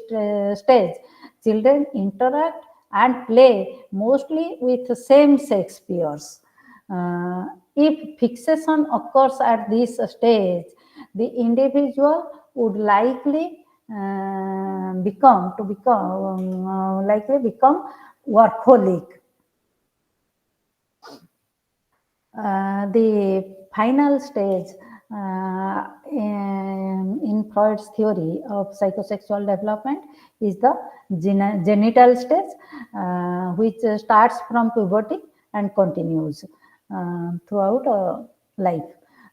S1: stage, children interact and play mostly with same-sex peers. If fixation occurs at this stage, the individual would likely become workaholic. The final stage in Freud's theory of psychosexual development is the genital stage, which starts from puberty and continues throughout life.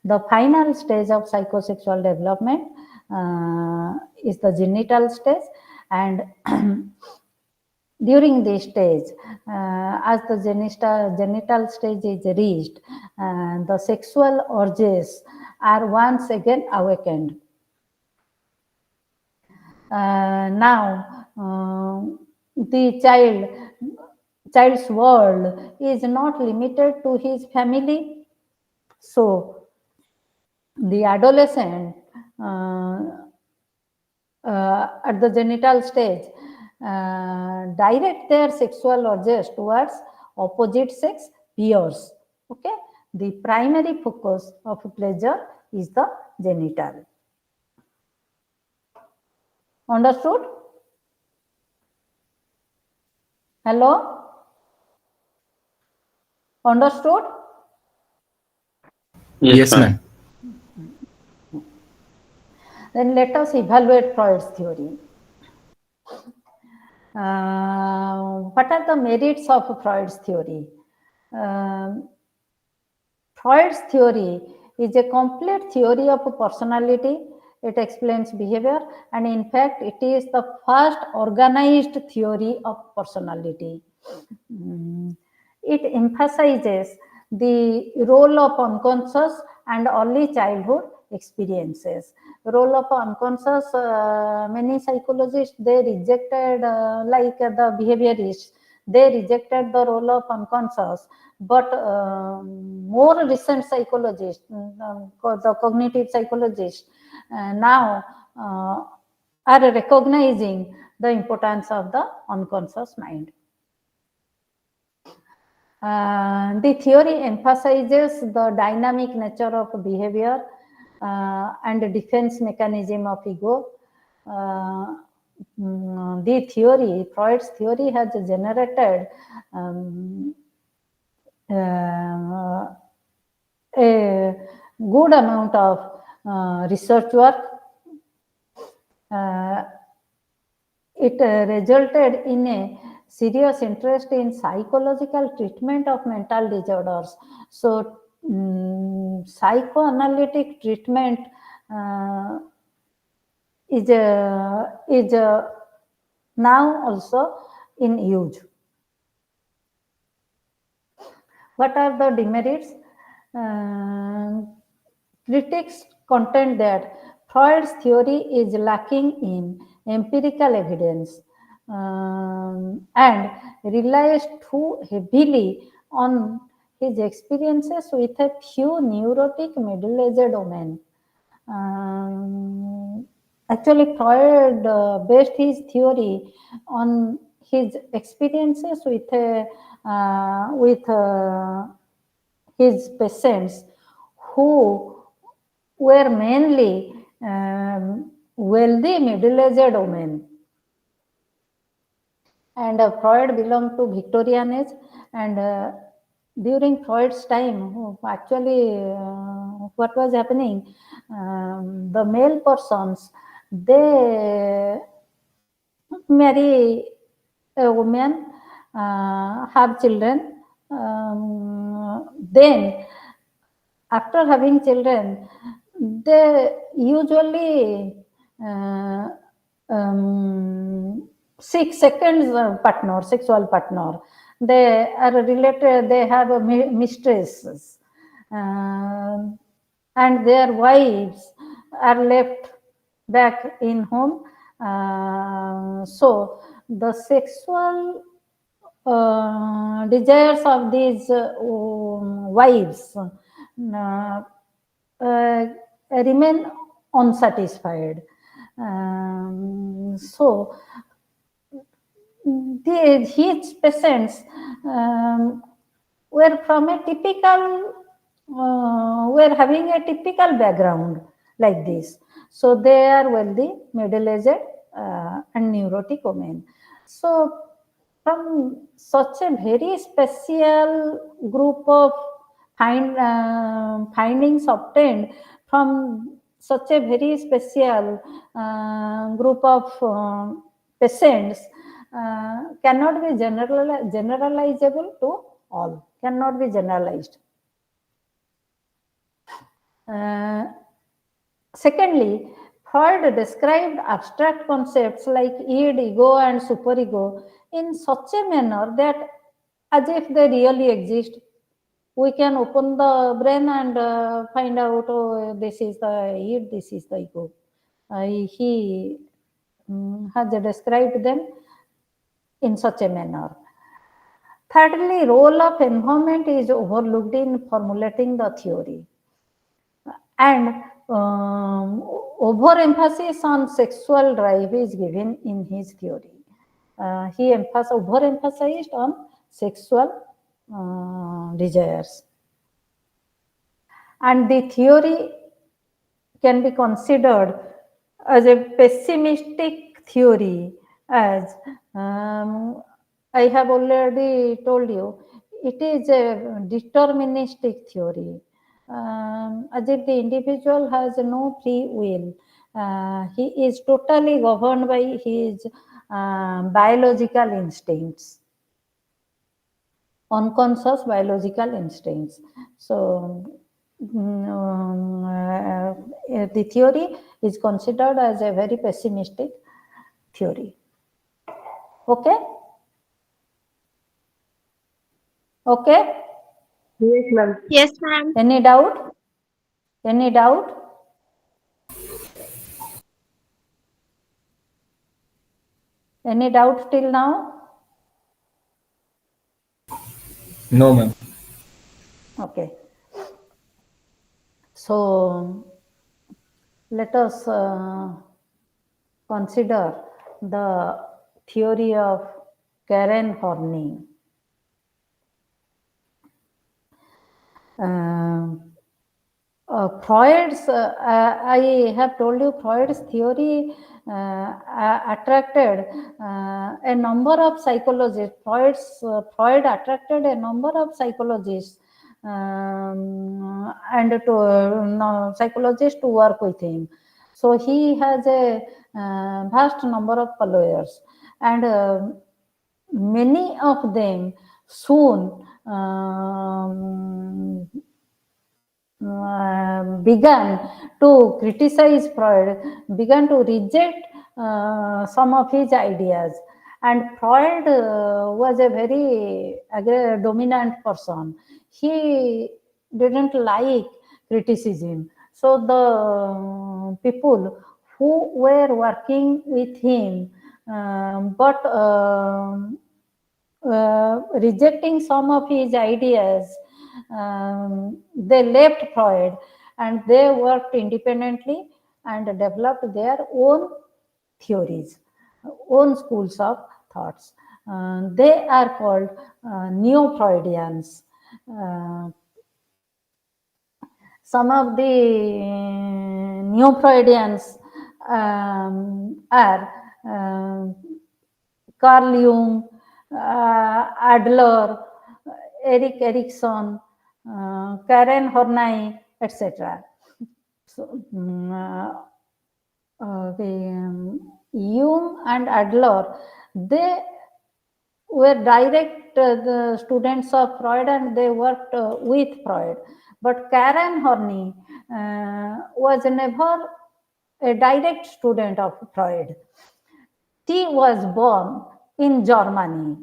S1: The final stage of psychosexual development is the genital stage, and during this stage, as the genital stage is reached, the sexual urges are once again awakened. Now, the child's world is not limited to his family. So, the adolescent at the genital stage direct their sexual urges towards opposite sex peers. Okay, the primary focus of pleasure is the genital. Understood? Hello? Understood?
S5: Yes, ma'am.
S1: Then let us evaluate Freud's theory. What are the merits of Freud's theory? Freud's theory is a complete theory of personality. It explains behavior, and in fact, it is the first organized theory of personality. It emphasizes the role of unconscious and early childhood experiences. Role of unconscious, many psychologists, they rejected, like the behaviorists, they rejected the role of unconscious, but more recent psychologists, the cognitive psychologists, now are recognizing the importance of the unconscious mind. The theory emphasizes the dynamic nature of behavior and defense mechanism of ego. The theory, Freud's theory, has generated a good amount of research work. It resulted in a serious interest in psychological treatment of mental disorders. So, psychoanalytic treatment is now also in use. What are the demerits? Critics contend that Freud's theory is lacking in empirical evidence and relies too heavily on his experiences with a few neurotic middle-aged women. Actually, Freud based his theory on his experiences with his patients who were mainly wealthy middle-aged women. And Freud belonged to Victorian age, and during Freud's time, actually, what was happening? The male persons, they marry a woman, have children, then after having children, they usually seek second partner, sexual partner. They are related, they have a mistresses, and their wives are left back in home. So the sexual desires of these wives remain unsatisfied. So his patients were from a typical, were having a typical background like this. So they are wealthy, middle-aged, and neurotic women. So from such a very special group of findings obtained from such a very special group of patients cannot be generalizable to all, cannot be generalized. Secondly, Freud described abstract concepts like id, ego, and superego in such a manner that as if they really exist. We can open the brain and find out, oh, this is the id, this is the ego. He has described them in such a manner. Thirdly, role of environment is overlooked in formulating the theory. And overemphasis on sexual drive is given in his theory. He overemphasized on sexual desires. And the theory can be considered as a pessimistic theory, as I have already told you, it is a deterministic theory. As if the individual has no free will. He is totally governed by his biological instincts, unconscious biological instincts. So the theory is considered as a very pessimistic theory. Okay? Okay?
S3: Yes, ma'am.
S4: Yes, ma'am.
S1: Any doubt? Any doubt? Any doubt till now?
S5: No, ma'am.
S1: Okay. So let us consider the theory of Karen Horney. Freud's, I have told you, Freud's theory attracted a number of psychologists. Freud attracted a number of psychologists and to psychologists to work with him. So he has a vast number of followers, and many of them soon began to criticize Freud, began to reject some of his ideas. And Freud was a very dominant person. He didn't like criticism. So the people who were working with him, but rejecting some of his ideas, they left Freud and they worked independently and developed their own theories, own schools of thoughts. They are called Neo-Freudians. Some of the Neo-Freudians are Carl Jung, Adler, Erik Erikson, Karen Horney, etc. So, Jung and Adler, they were direct the students of Freud and they worked with Freud. But Karen Horney was never a direct student of Freud. She was born in Germany.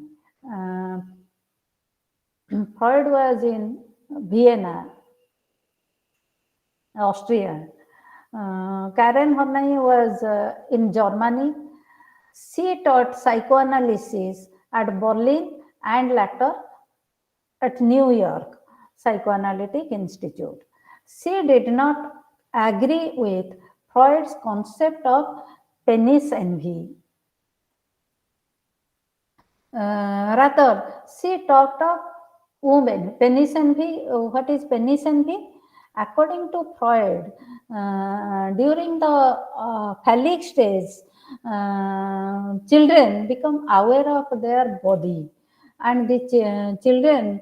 S1: Freud was in Vienna, Austria. Karen Horney was in Germany. She taught psychoanalysis at Berlin and later at New York Psychoanalytic Institute. She did not agree with Freud's concept of penis envy. Rather, she talked of women. Penis envy, what is penis envy? According to Freud, during the phallic stage, children become aware of their body, and the children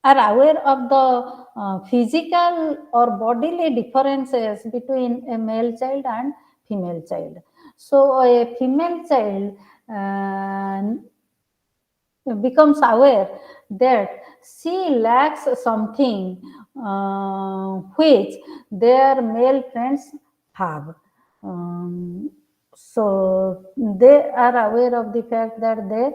S1: are aware of the physical or bodily differences between a male child and female child. So a female child becomes aware that she lacks something which their male friends have. So they are aware of the fact that they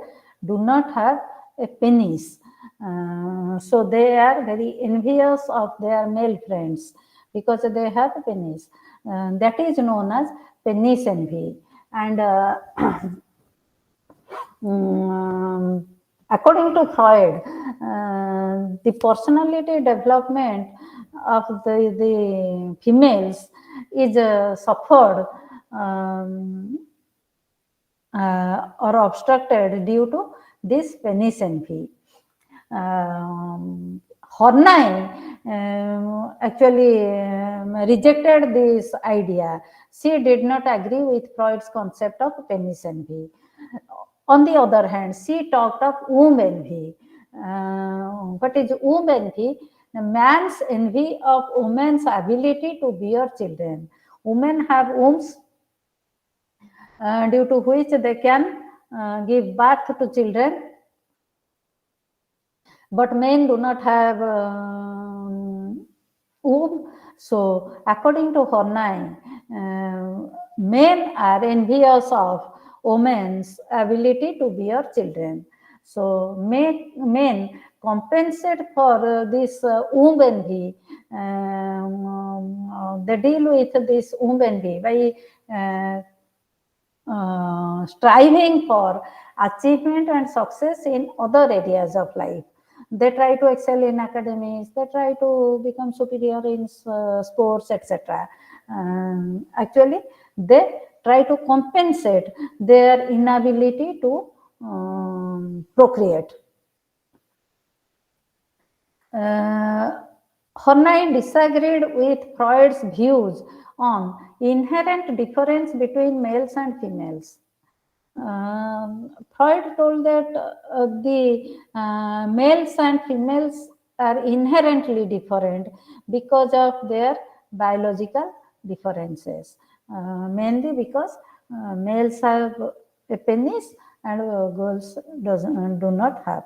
S1: do not have a penis. So they are very envious of their male friends because they have a penis. That is known as penis envy. And according to Freud, the personality development of the females is suffered or obstructed due to this penis envy. Horney actually rejected this idea. She did not agree with Freud's concept of penis envy. On the other hand, she talked of womb envy. What is womb envy? The man's envy of woman's ability to bear children. Women have wombs due to which they can give birth to children, but men do not have womb. So, according to Horney, men are envious of women's ability to bear children. So, men compensate for this womb envy. They deal with this womb envy by striving for achievement and success in other areas of life. They try to excel in academics, they try to become superior in sports, etc. Actually, they try to compensate their inability to procreate. Horney disagreed with Freud's views on inherent difference between males and females. Freud told that the males and females are inherently different because of their biological differences, mainly because males have a penis and girls do not have.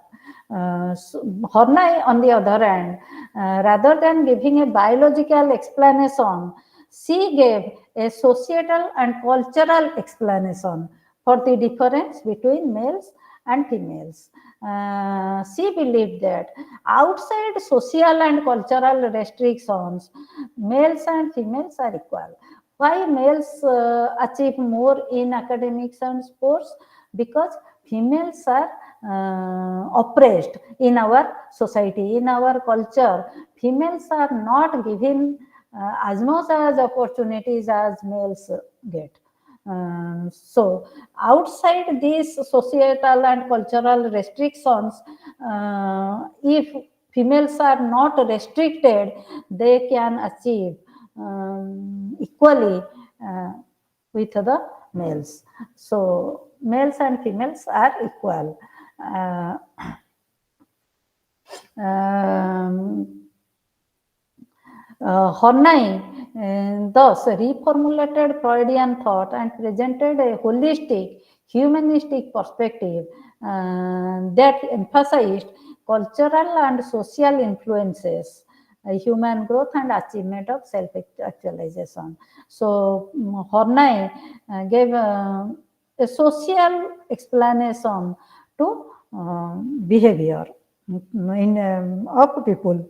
S1: Horney, on the other hand, rather than giving a biological explanation, she gave a societal and cultural explanation for the difference between males and females. She believed that outside social and cultural restrictions, males and females are equal. Why males achieve more in academics and sports? Because females are oppressed in our society, in our culture. Females are not given as much as opportunities as males get. So outside these societal and cultural restrictions, if females are not restricted, they can achieve equally with the males. So males and females are equal. Horney thus reformulated Freudian thought and presented a holistic, humanistic perspective that emphasized cultural and social influences, human growth and achievement of self-actualization. So Horney gave a social explanation to behavior of people.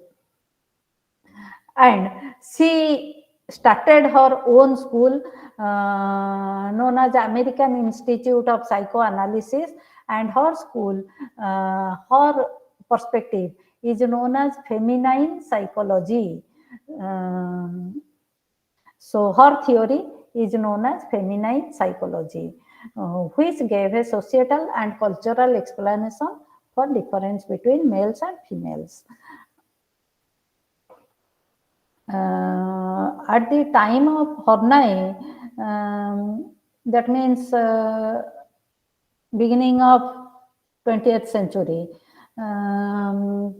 S1: And she started her own school known as American Institute of Psychoanalysis, and her school, her perspective is known as feminine psychology. So her theory is known as feminine psychology, which gave a societal and cultural explanation for difference between males and females. At the time of Horney, that means beginning of 20th century, her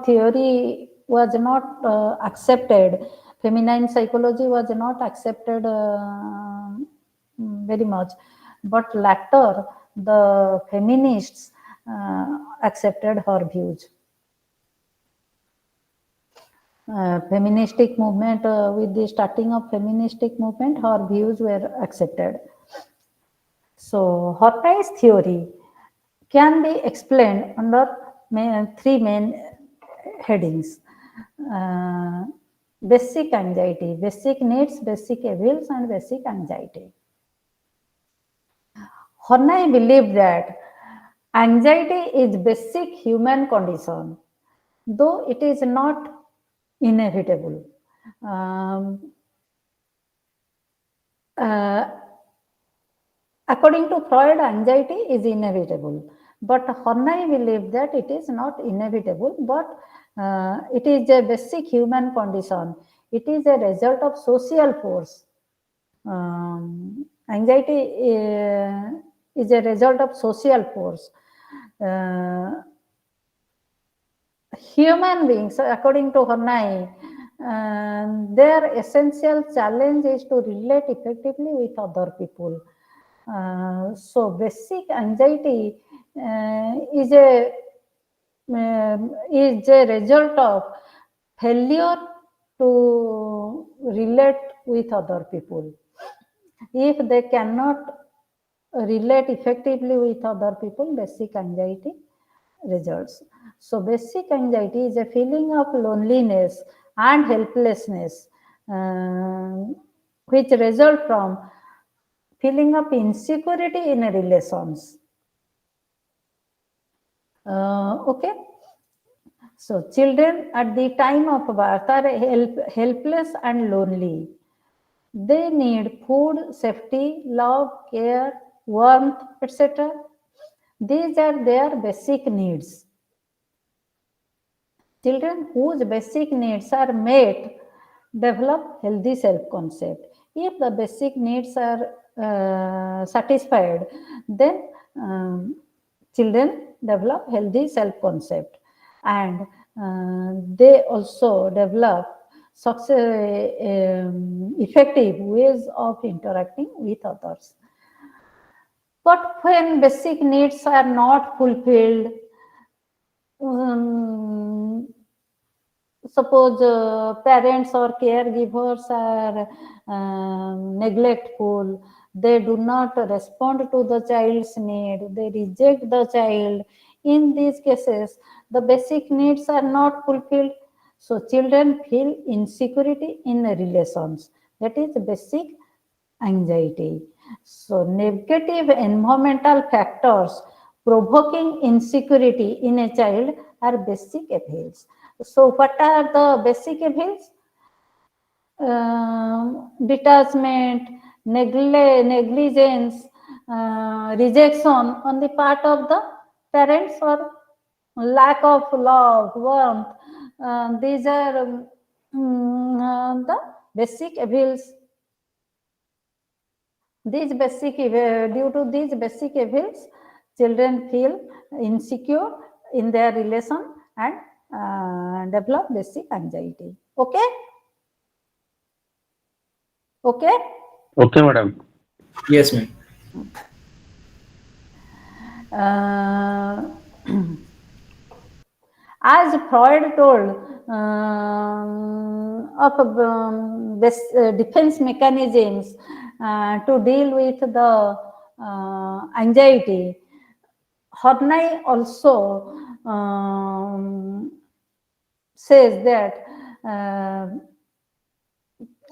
S1: theory was not accepted. Feminine psychology was not accepted very much, but later the feminists accepted her views. Feministic movement, with the starting of feministic movement, her views were accepted. So Horney's theory can be explained under three main headings: basic anxiety, basic needs, basic evils, and basic anxiety. Horney believed that anxiety is basic human condition, though it is not inevitable. According to Freud, anxiety is inevitable, but Horney believed that it is not inevitable, but it is a basic human condition. It is a result of social force. Anxiety is a result of social force. Human beings, according to Horney, their essential challenge is to relate effectively with other people. So basic anxiety is a result of failure to relate with other people. If they cannot relate effectively with other people, basic anxiety results. So basic anxiety is a feeling of loneliness and helplessness, which result from feeling of insecurity in relations. Okay. So children at the time of birth are helpless and lonely. They need food, safety, love, care, warmth, etc. These are their basic needs. Children whose basic needs are met develop healthy self-concept. If the basic needs are satisfied, then children develop healthy self-concept, and they also develop effective ways of interacting with others. But when basic needs are not fulfilled, suppose parents or caregivers are neglectful, they do not respond to the child's need, they reject the child. In these cases, the basic needs are not fulfilled. So children feel insecurity in relations. That is basic anxiety. So negative environmental factors provoking insecurity in a child are basic evils. So what are the basic evils? Detachment, negligence, rejection on the part of the parents, or lack of love, warmth. These are the basic evils. Due to these basic evils, children feel insecure in their relation and develop basic anxiety. Okay? Okay?
S5: Okay, madam.
S6: Yes, ma'am.
S1: As Freud told of defense mechanisms to deal with the anxiety, Horney also says that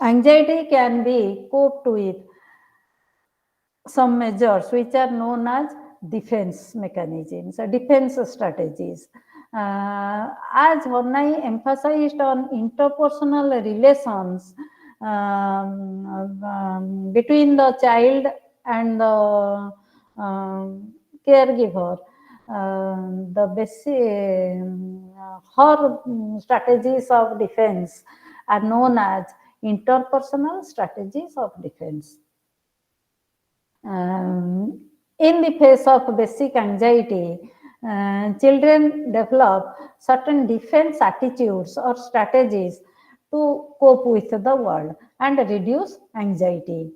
S1: anxiety can be coped with some measures which are known as defense mechanisms, defense strategies. As Horney emphasized on interpersonal relations between the child and the caregiver, the basic her strategies of defense are known as interpersonal strategies of defense. In the face of basic anxiety, children develop certain defense attitudes or strategies to cope with the world and reduce anxiety.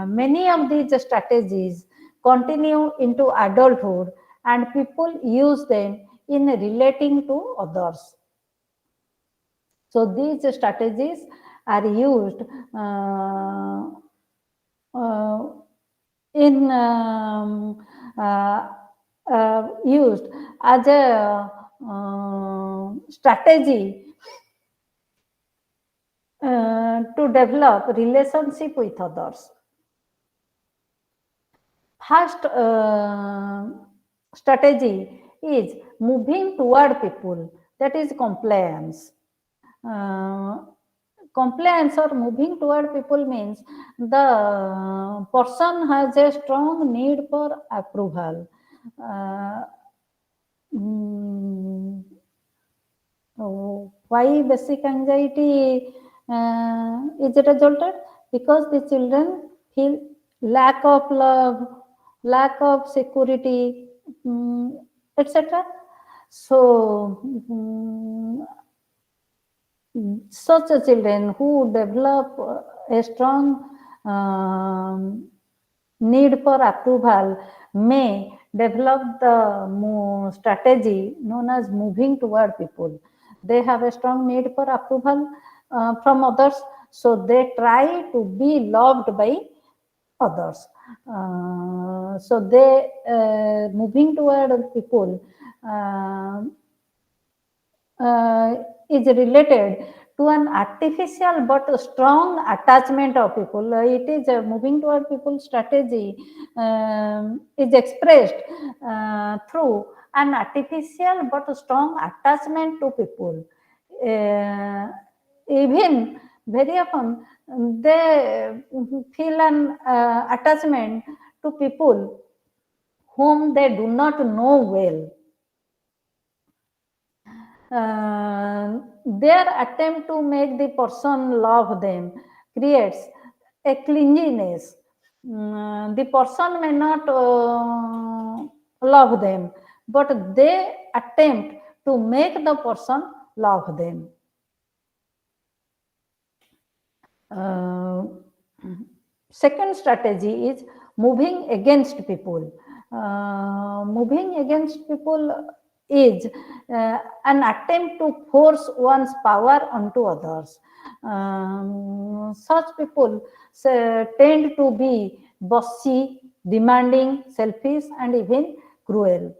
S1: Many of these strategies continue into adulthood, and people use them in relating to others. So these strategies are used used as a strategy to develop relationship with others. First strategy is moving toward people, that is compliance. Compliance or moving toward people means the person has a strong need for approval. Why basic anxiety is resulted? Because the children feel lack of love, lack of security, etc. So such a children who develop a strong need for approval may develop the strategy known as moving toward people. They have a strong need for approval from others, so they try to be loved by others. So they moving toward people is related to an artificial but strong attachment of people. It is moving toward people strategy is expressed through an artificial but strong attachment to people. Even very often they feel an attachment to people whom they do not know well. Their attempt to make the person love them creates a clinginess. The person may not love them, but they attempt to make the person love them. Second strategy is moving against people. Moving against people is an attempt to force one's power onto others. Such people tend to be bossy, demanding, selfish, and even cruel.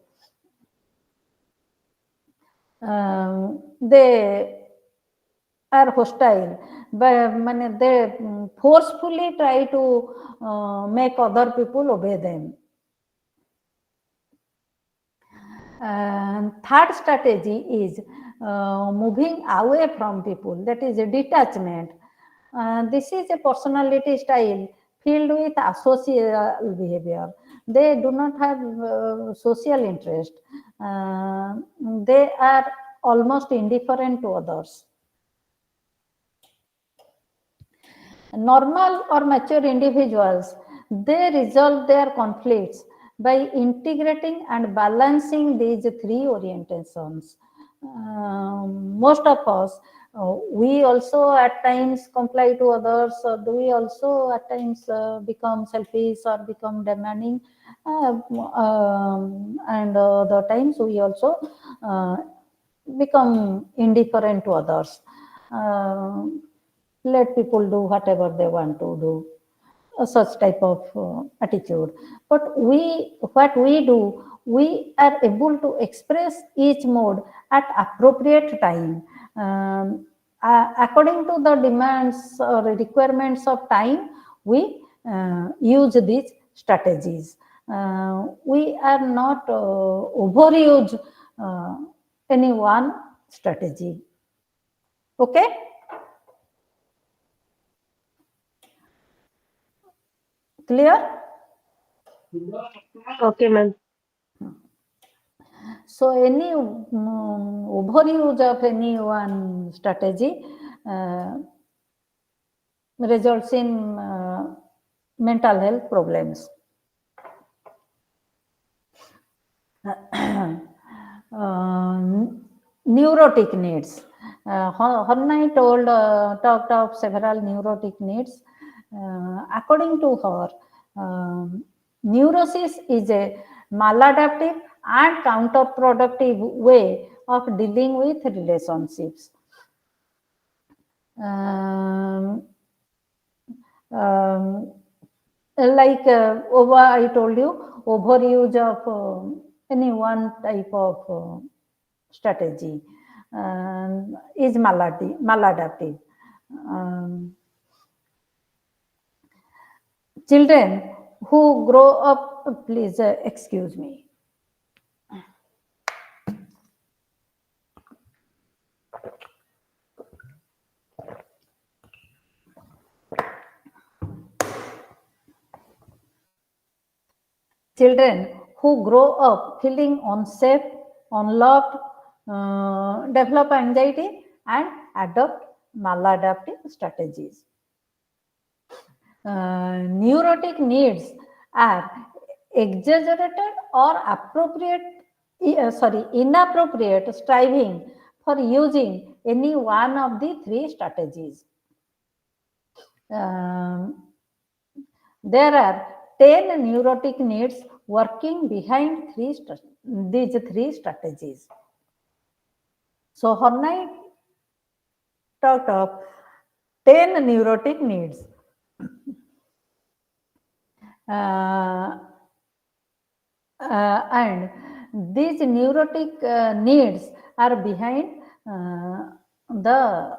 S1: They are hostile, but they forcefully try to make other people obey them. Third strategy is moving away from people, that is a detachment. This is a personality style filled with asocial behavior. They do not have social interest. They are almost indifferent to others. Normal or mature individuals, they resolve their conflicts by integrating and balancing these three orientations. Most of us, we also at times comply to others, we also at times become selfish or become demanding, and the times we also become indifferent to others. Let people do whatever they want to do, such type of attitude. But what we do, we are able to express each mode at appropriate time. According to the demands or requirements of time, we use these strategies. We are not overuse any one strategy. Okay? Clear?
S3: Okay, ma'am.
S1: So any overuse of any one strategy results in mental health problems. Neurotic needs. Horney talked of several neurotic needs. According to her, neurosis is a maladaptive and counterproductive way of dealing with relationships. Like I told you, overuse of any one type of strategy is maladaptive. Children who grow up, please excuse me. Children who grow up feeling unsafe, unloved, develop anxiety and adopt maladaptive strategies. Neurotic needs are exaggerated or inappropriate striving for using any one of the three strategies. There are 10 neurotic needs working behind these three strategies. So Horney talked of 10 neurotic needs. And these neurotic needs are behind the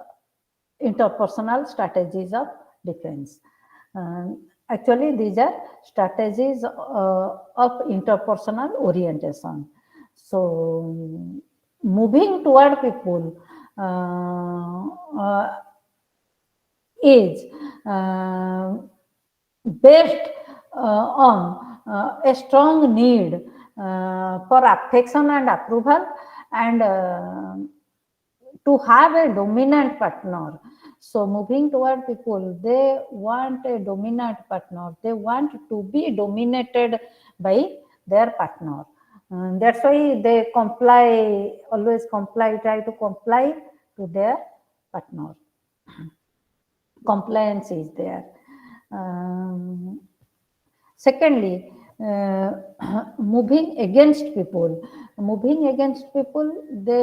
S1: interpersonal strategies of defense. Actually, these are strategies of interpersonal orientation. So, moving toward people is based on a strong need for affection and approval, and to have a dominant partner. So moving toward people, they want a dominant partner. They want to be dominated by their partner. That's why they comply, always comply, try to comply to their partner. Compliance is there. Secondly, moving against people. Moving against people, they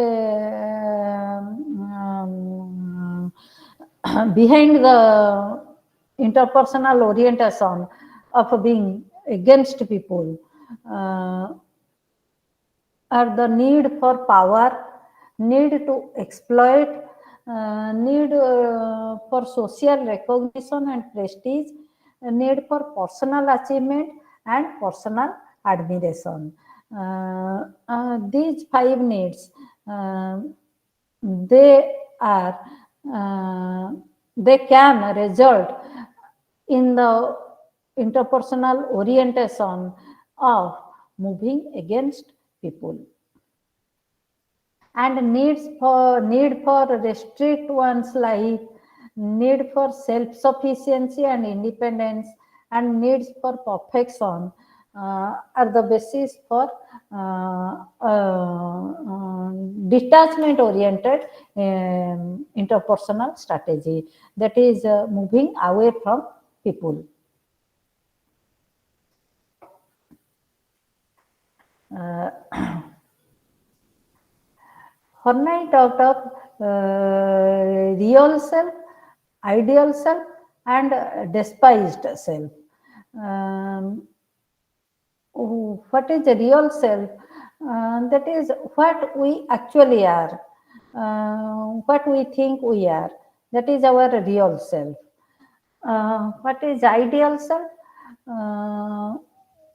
S1: behind the interpersonal orientation of being against people are the need for power, need to exploit, need for social recognition and prestige, need for personal achievement and personal admiration. These 5 needs, they are, they can result in the interpersonal orientation of moving against people. And need for restrict one's life, need for self-sufficiency and independence, and needs for perfection are the basis for detachment oriented interpersonal strategy, that is moving away from people. Horney talked of real self, ideal self, and despised self. What is the real self? That is what we actually are, what we think we are. That is our real self. What is ideal self?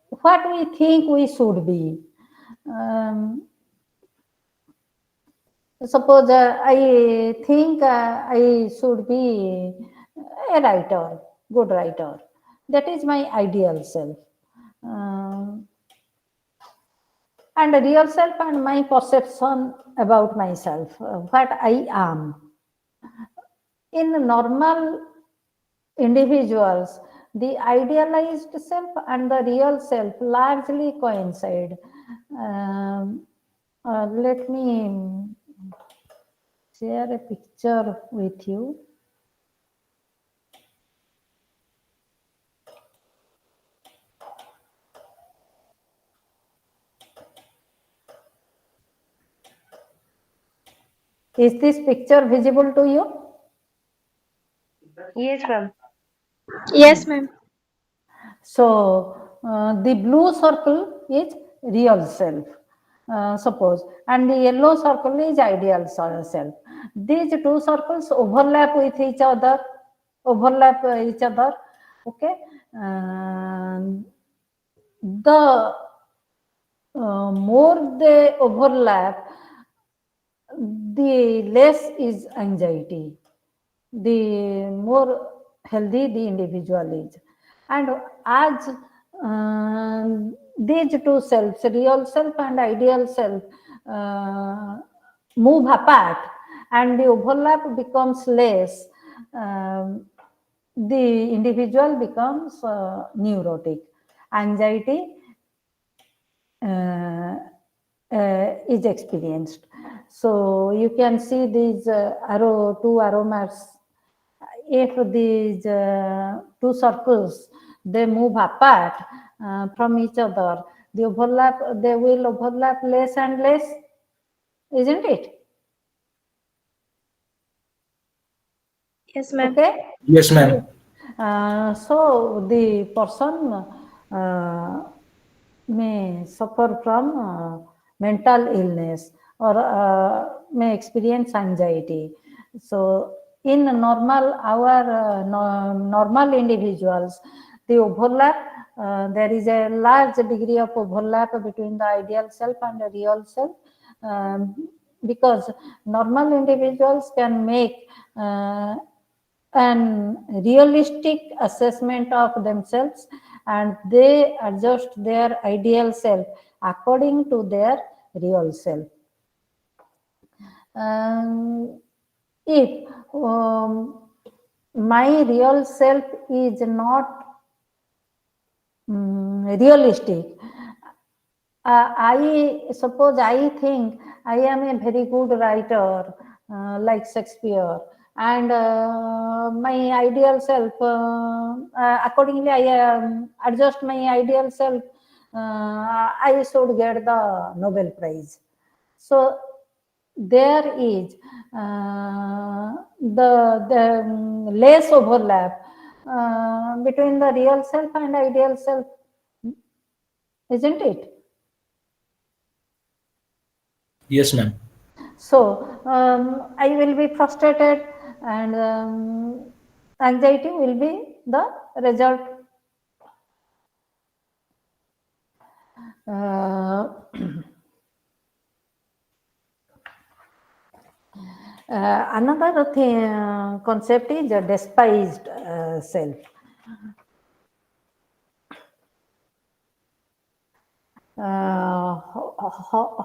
S1: What we think we should be. Suppose I think I should be a writer, good writer. That is my ideal self. And the real self and my perception about myself, what I am. In normal individuals, the idealized self and the real self largely coincide. Let me share a picture with you. Is this picture visible to you?
S3: Yes, ma'am.
S4: Yes, ma'am.
S1: So the blue circle is real self, suppose, and the yellow circle is ideal self. These 2 circles overlap with each other, okay. The more they overlap, the less is anxiety, the more healthy the individual is. And as these 2 selves, real self and ideal self, move apart and the overlap becomes less, the individual becomes neurotic. Anxiety is experienced. So you can see these 2 arrow marks. If these 2 circles, they move apart from each other, they will overlap less and less, isn't it?
S4: Yes, ma'am.
S1: Okay.
S5: Yes, ma'am.
S1: So the person may suffer from mental illness or may experience anxiety. So in normal, normal individuals, the overlap, there is a large degree of overlap between the ideal self and the real self, because normal individuals can make an realistic assessment of themselves, and they adjust their ideal self according to their real self. If my real self is not realistic, I suppose I think I am a very good writer, like Shakespeare, and my ideal self, accordingly I adjust my ideal self, I should get the Nobel Prize. So there is the less overlap between the real self and ideal self, isn't it?
S5: Yes, ma'am.
S1: So I will be frustrated, and anxiety will be the result. Another thing, concept is a despised self.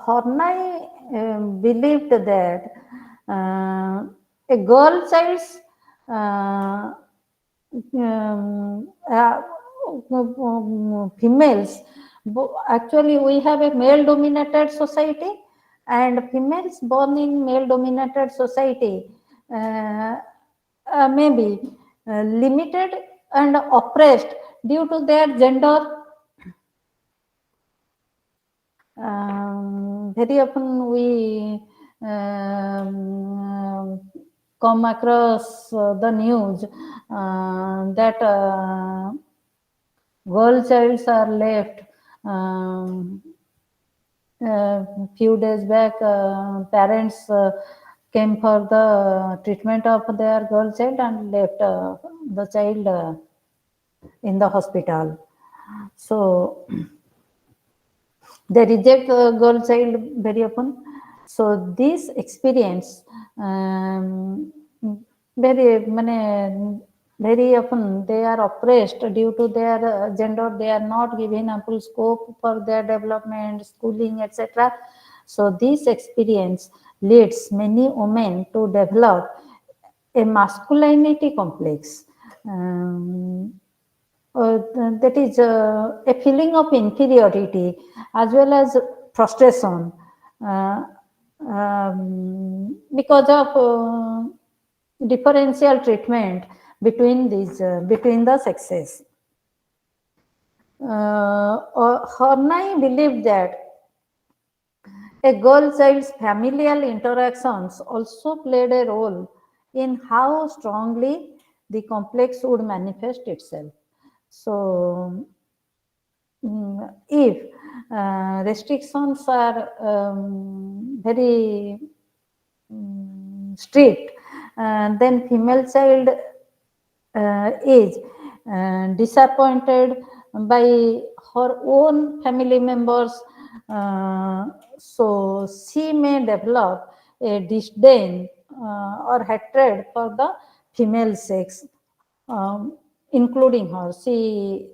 S1: Horney believed that a girl child's females, actually we have a male dominated society, and females born in male dominated society may be limited and oppressed due to their gender. Very often we come across the news that girl childs are left. Few days back, parents came for the treatment of their girl child and left the child in the hospital. So they reject the girl child very often. So this experience very often they are oppressed due to their gender. They are not given ample scope for their development, schooling, etc. So this experience leads many women to develop a masculinity complex. That is a feeling of inferiority as well as frustration because of differential treatment between these between the sexes. Horney believed that a girl child's familial interactions also played a role in how strongly the complex would manifest itself. So, if restrictions are very strict, then female child is disappointed by her own family members, so she may develop a disdain or hatred for the female sex, including her. She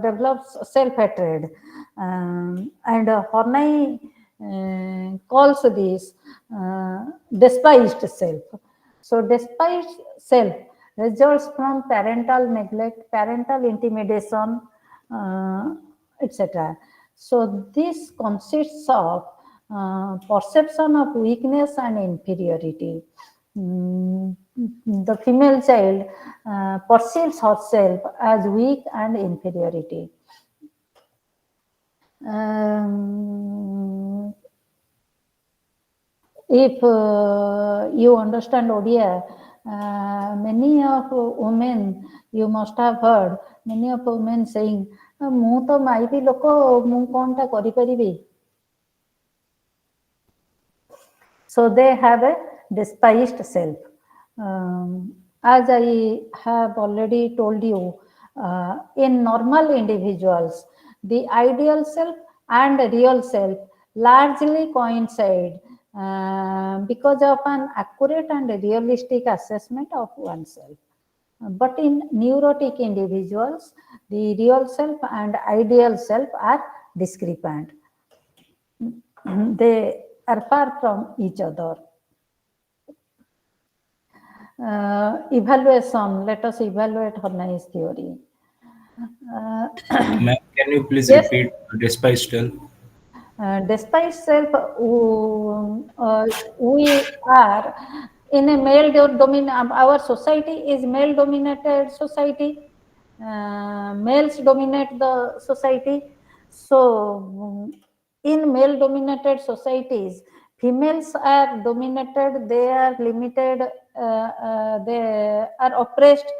S1: develops self-hatred, and Horney calls this despised self. So despised self results from parental neglect, parental intimidation, etc. So this consists of perception of weakness and inferiority. The female child perceives herself as weak and inferiority. If you understand Odia, many of women, you must have heard many of women saying, "ମୁଁ ତ ମାଇପି ଲୋକ, ମୁଁ କଣଟା କରିପାରିବି?" So they have a despised self. As I have already told you, in normal individuals, the ideal self and real self largely coincide because of an accurate and realistic assessment of oneself. But in neurotic individuals, the real self and ideal self are discrepant. They are far from each other. Evaluation, let us evaluate Horney's theory.
S5: Ma'am, can you please
S1: Yes.
S5: repeat despite self?
S1: Despite self, we are in a male dominant, our society is male dominated society. Males dominate the society. So, in male dominated societies, females are dominated, they are limited, they are oppressed,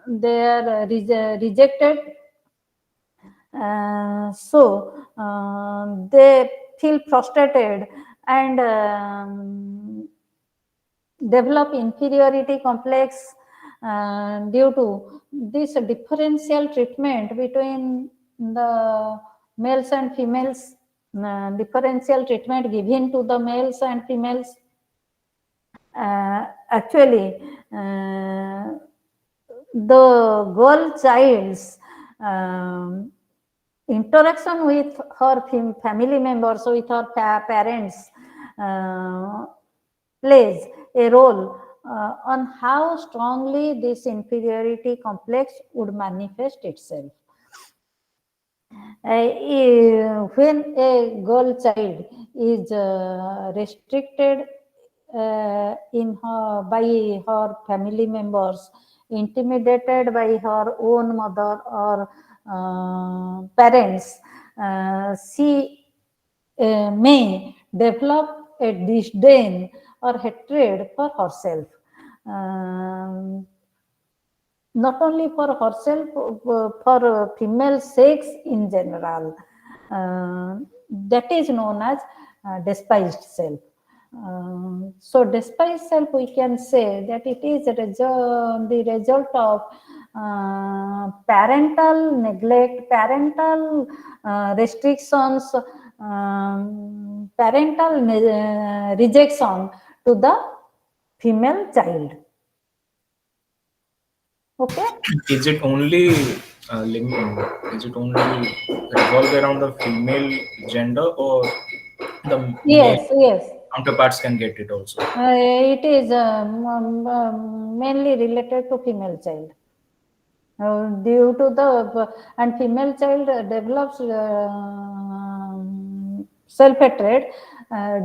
S1: they are rejected. They feel frustrated and develop inferiority complex due to this differential treatment between the males and females, differential treatment given to the males and females. Actually, the girl child's interaction with her family members, with her parents, plays a role on how strongly this inferiority complex would manifest itself. When a girl child is restricted by her family members, intimidated by her own mother or parents, she may develop a disdain or hatred for herself. Not only for herself, for female sex in general. That is known as despised self. So despised self, we can say that it is the result of parental neglect, parental restrictions, parental rejection to the female child. Okay.
S5: Is it only is it only revolve around the female gender, or the
S1: Yes,
S5: male
S1: yes.
S5: counterparts can get it also?
S1: It is mainly related to female child. Due to the and female child develops self-hatred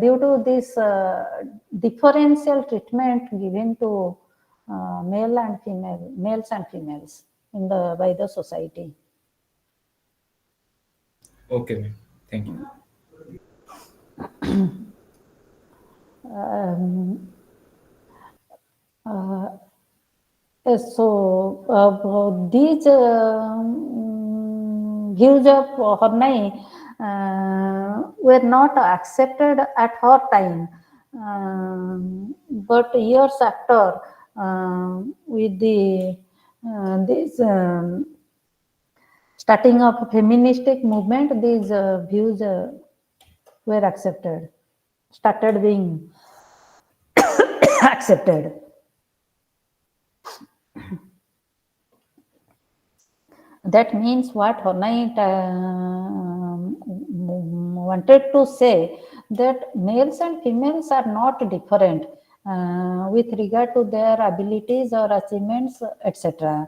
S1: due to this differential treatment given to males and females by the society.
S5: Okay, ma'am. Thank you.
S1: So these views of Horney were not accepted at her time, but years after, with the this starting of feministic movement, these views were accepted, started being accepted. That means what Horney wanted to say, that males and females are not different with regard to their abilities or achievements, etc.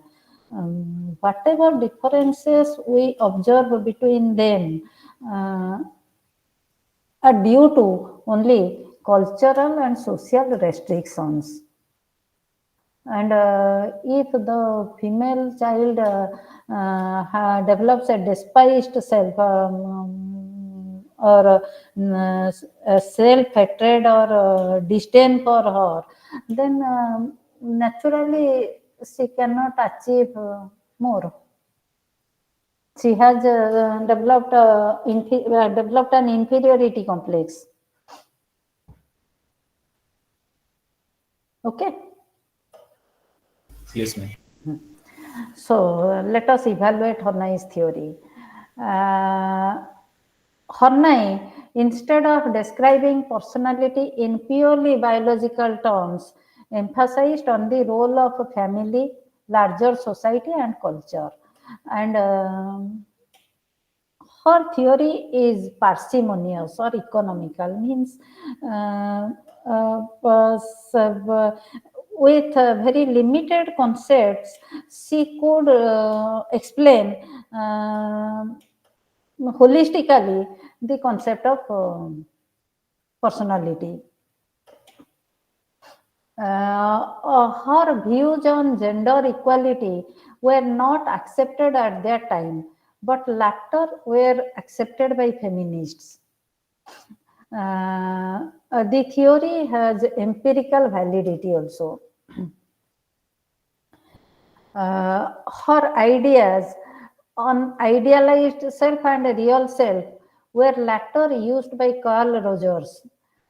S1: Whatever differences we observe between them are due to only cultural and social restrictions. And if the female child develops a despised self or self-hatred or disdain for her, then naturally she cannot achieve more. She has developed an inferiority complex. Okay.
S5: Yes, ma'am.
S1: So let us evaluate Horney's theory. Horney, instead of describing personality in purely biological terms, emphasized on the role of family, larger society, and culture. And her theory is parsimonious or economical, means uh, with very limited concepts, she could explain holistically the concept of personality. Her views on gender equality were not accepted at that time, but later were accepted by feminists. The theory has empirical validity also. Her ideas on idealized self and real self were later used by Carl Rogers.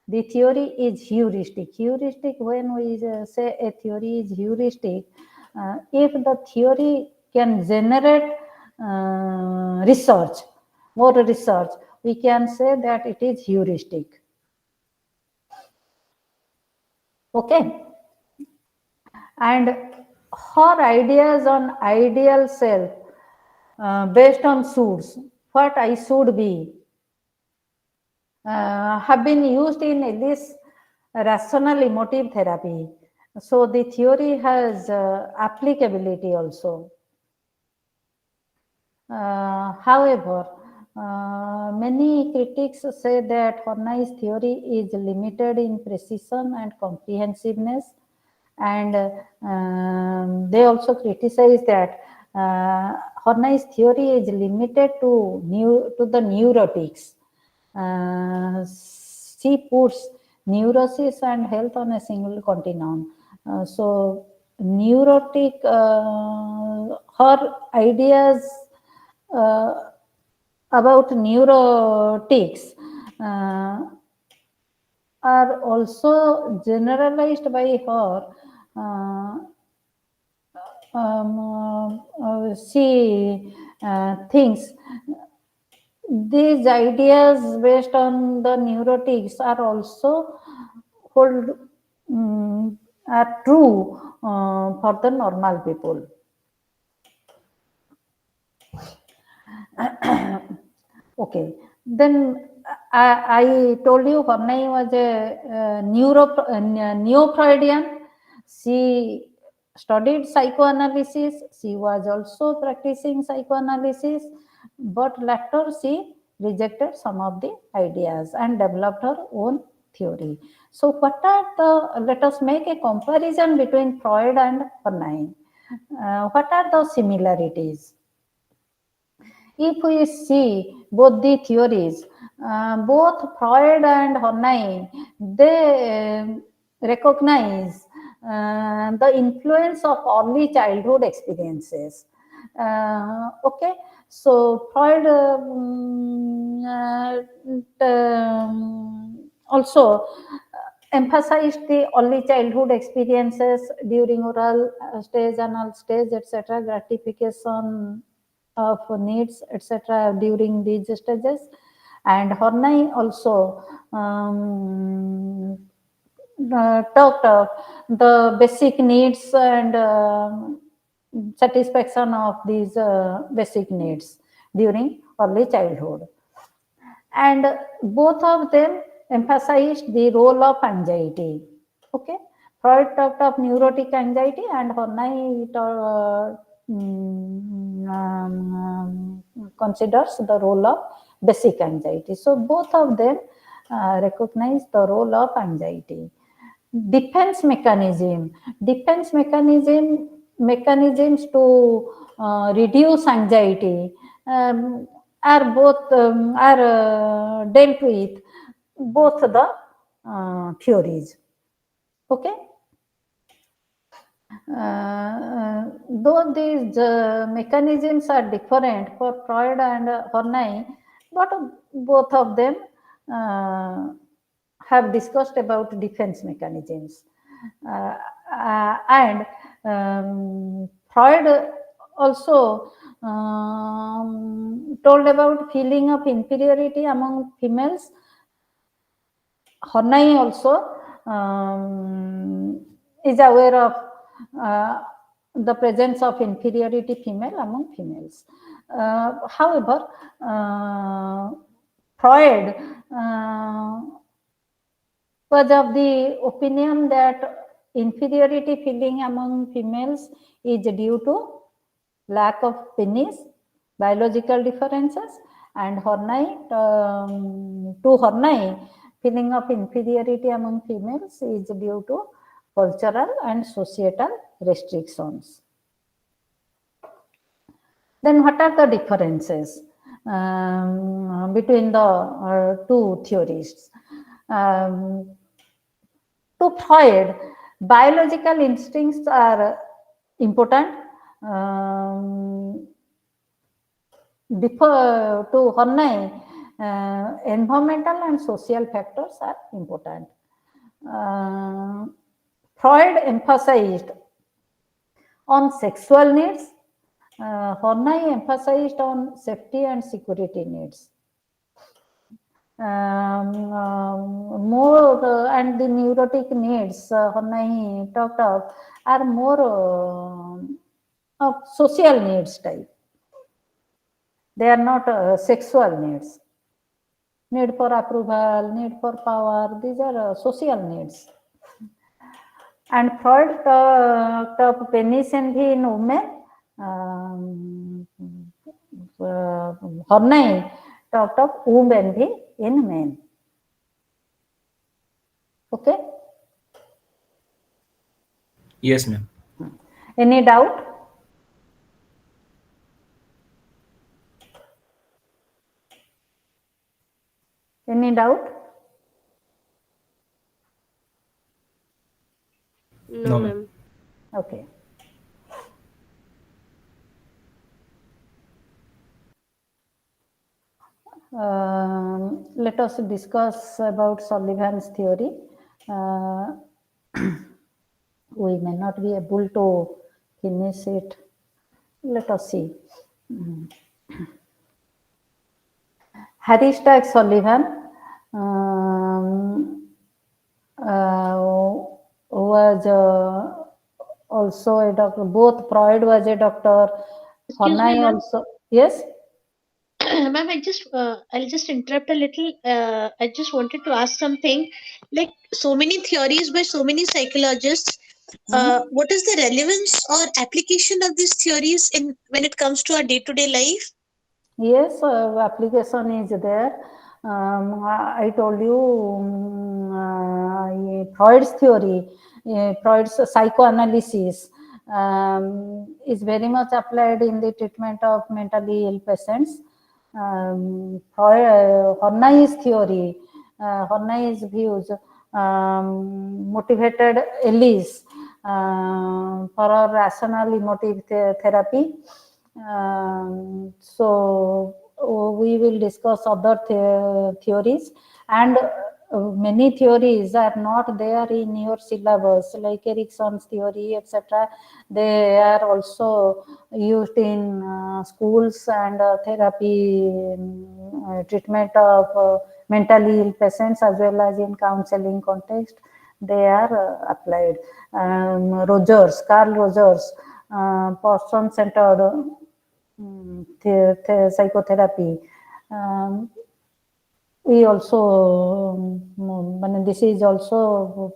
S1: The theory is heuristic. Heuristic, when we say a theory is heuristic, if the theory can generate research, more research, we can say that it is heuristic. Okay. And her ideas on ideal self based on shoulds, what I should be, have been used in this rational emotive therapy. So the theory has applicability also. However, many critics say that Horney's theory is limited in precision and comprehensiveness, and they also criticize that Horney's theory is limited to the neurotics. She puts neurosis and health on a single continuum. So neurotic, her ideas about neurotics are also generalized by her. She thinks these ideas based on the neurotics are also hold are true for the normal people. Okay, then I told you Horney was a neo-Freudian. She studied psychoanalysis. She was also practicing psychoanalysis, but later she rejected some of the ideas and developed her own theory. So, what are the? Let us make a comparison between Freud and Horney. What are the similarities? If we see both the theories, both Freud and Horney, they recognize the influence of early childhood experiences. Okay, so Freud also emphasized the early childhood experiences during oral stage, anal stage, etc., gratification of needs, etc., during these stages. And Horney also talked of the basic needs and satisfaction of these basic needs during early childhood. And both of them emphasized the role of anxiety. Okay, Freud talked of neurotic anxiety, and Horney considers the role of basic anxiety. So both of them recognize the role of anxiety. Defense mechanisms to reduce anxiety are both dealt with both the theories. Okay. Though these mechanisms are different for Freud and Horney, but both of them have discussed about defense mechanisms. And Freud also told about feeling of inferiority among females. Horney also is aware of the presence of inferiority female among females. However, Freud was of the opinion that inferiority feeling among females is due to lack of penis, biological differences, and to Horney, feeling of inferiority among females is due to cultural and societal restrictions. Then what are the differences between the two theories? To Freud, biological instincts are important. To Horney, environmental and social factors are important. Freud emphasized on sexual needs. Horney emphasized on safety and security needs. More and the neurotic needs Horney talked of are more of social needs type. They are not sexual needs. Need for approval, need for power, these are social needs. And Freud talked of penis envy in women. Horney talked of womb envy in men. Okay?
S5: Yes, ma'am.
S1: Any doubt? Any doubt?
S3: No,
S5: No,
S3: ma'am.
S1: Okay. Let us discuss about Sullivan's theory. We may not be able to finish it. Let us see. Harry Stack Sullivan was also a doctor. Both Freud was a doctor.
S6: Excuse me,
S1: Horney
S6: ma'am.
S1: also. Yes.
S6: Ma'am, I'll just interrupt a little. I just wanted to ask something. Like so many theories by so many psychologists, what is the relevance or application of these theories in when it comes to our day-to-day life?
S1: Yes, application is there. I told you Freud's theory, Freud's psychoanalysis is very much applied in the treatment of mentally ill patients. Horney's theory, Horney's views motivated Ellis for a rational emotive therapy. So we will discuss other theories, and many theories are not there in your syllabus, like Erickson's theory, etc. They are also used in schools and therapy treatment of mentally ill patients, as well as in counseling context. They are applied. Carl Rogers, person-centered psychotherapy. We also, this is also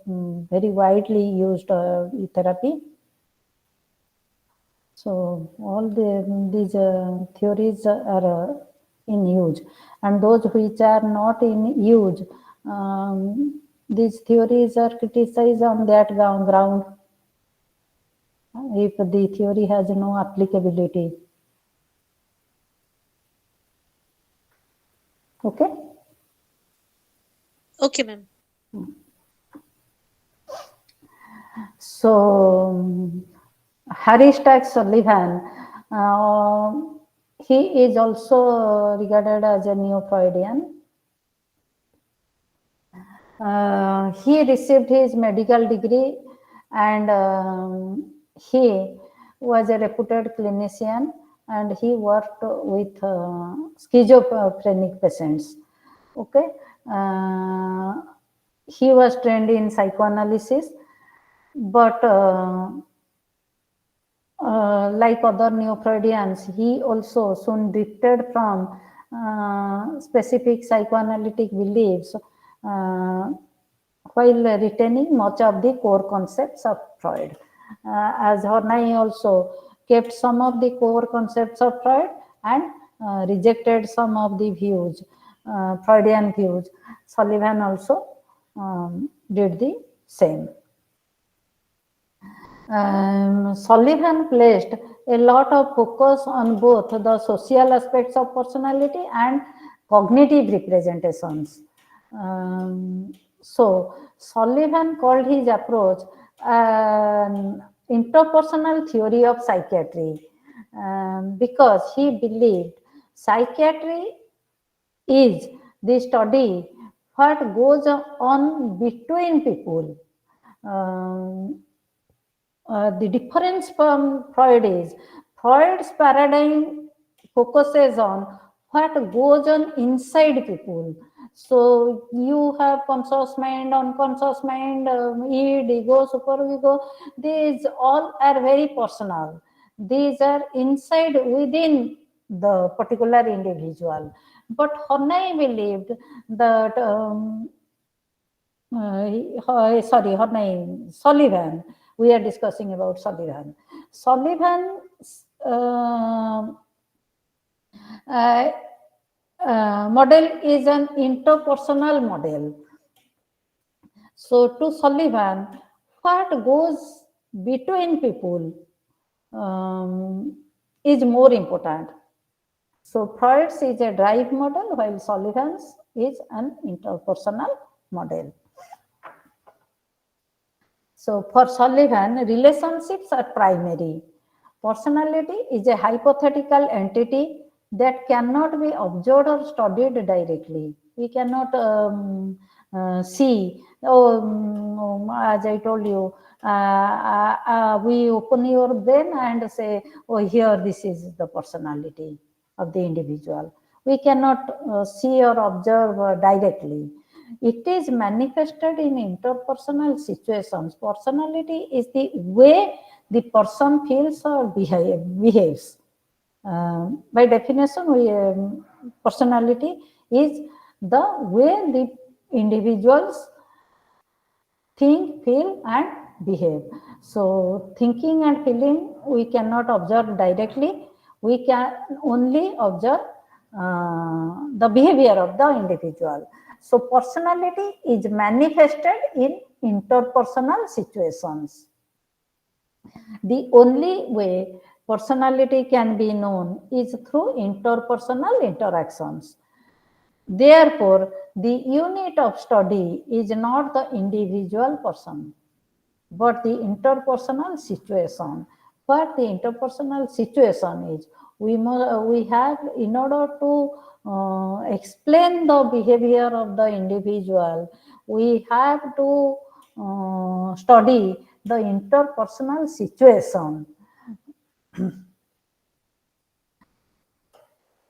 S1: very widely used therapy. So all these theories are in use, and those which are not in use, these theories are criticized on that ground. If the theory has no applicability. Okay.
S6: Okay, ma'am.
S1: So Harry Stack Sullivan, he is also regarded as a neo-Freudian. He received his medical degree and he was a reputed clinician, and he worked with schizophrenic patients. Okay, he was trained in psychoanalysis, but like other neo-Freudians, he also soon drifted from specific psychoanalytic beliefs while retaining much of the core concepts of Freud. As Horney also kept some of the core concepts of Freud and rejected some of the views, Freudian views. Sullivan also did the same. Sullivan placed a lot of focus on both the social aspects of personality and cognitive representations. So, Sullivan called his approach an interpersonal theory of psychiatry because he believed psychiatry is the study what goes on between people. The difference from Freud is Freud's paradigm focuses on what goes on inside people. So you have conscious mind, unconscious mind, id, ego, superego. These all are very personal. These are inside within the particular individual. But Horney believed that Sullivan. We are discussing about Sullivan. Sullivan model is an interpersonal model. So to Sullivan, what goes between people is more important. So Freud's is a drive model, while Sullivan's is an interpersonal model. So for Sullivan, relationships are primary. Personality is a hypothetical entity that cannot be observed or studied directly. We cannot see, as I told you, we open your brain and say, oh, here this is the personality of the individual. We cannot see or observe directly. It is manifested in interpersonal situations. Personality is the way the person feels or behaves. By definition, personality is the way the individuals think, feel, and behave. So, thinking and feeling we cannot observe directly. We can only observe the behavior of the individual. So, personality is manifested in interpersonal situations. The only way personality can be known is through interpersonal interactions. Therefore, the unit of study is not the individual person, but the interpersonal situation. What the interpersonal situation is, we have, in order to explain the behavior of the individual, we have to study the interpersonal situation.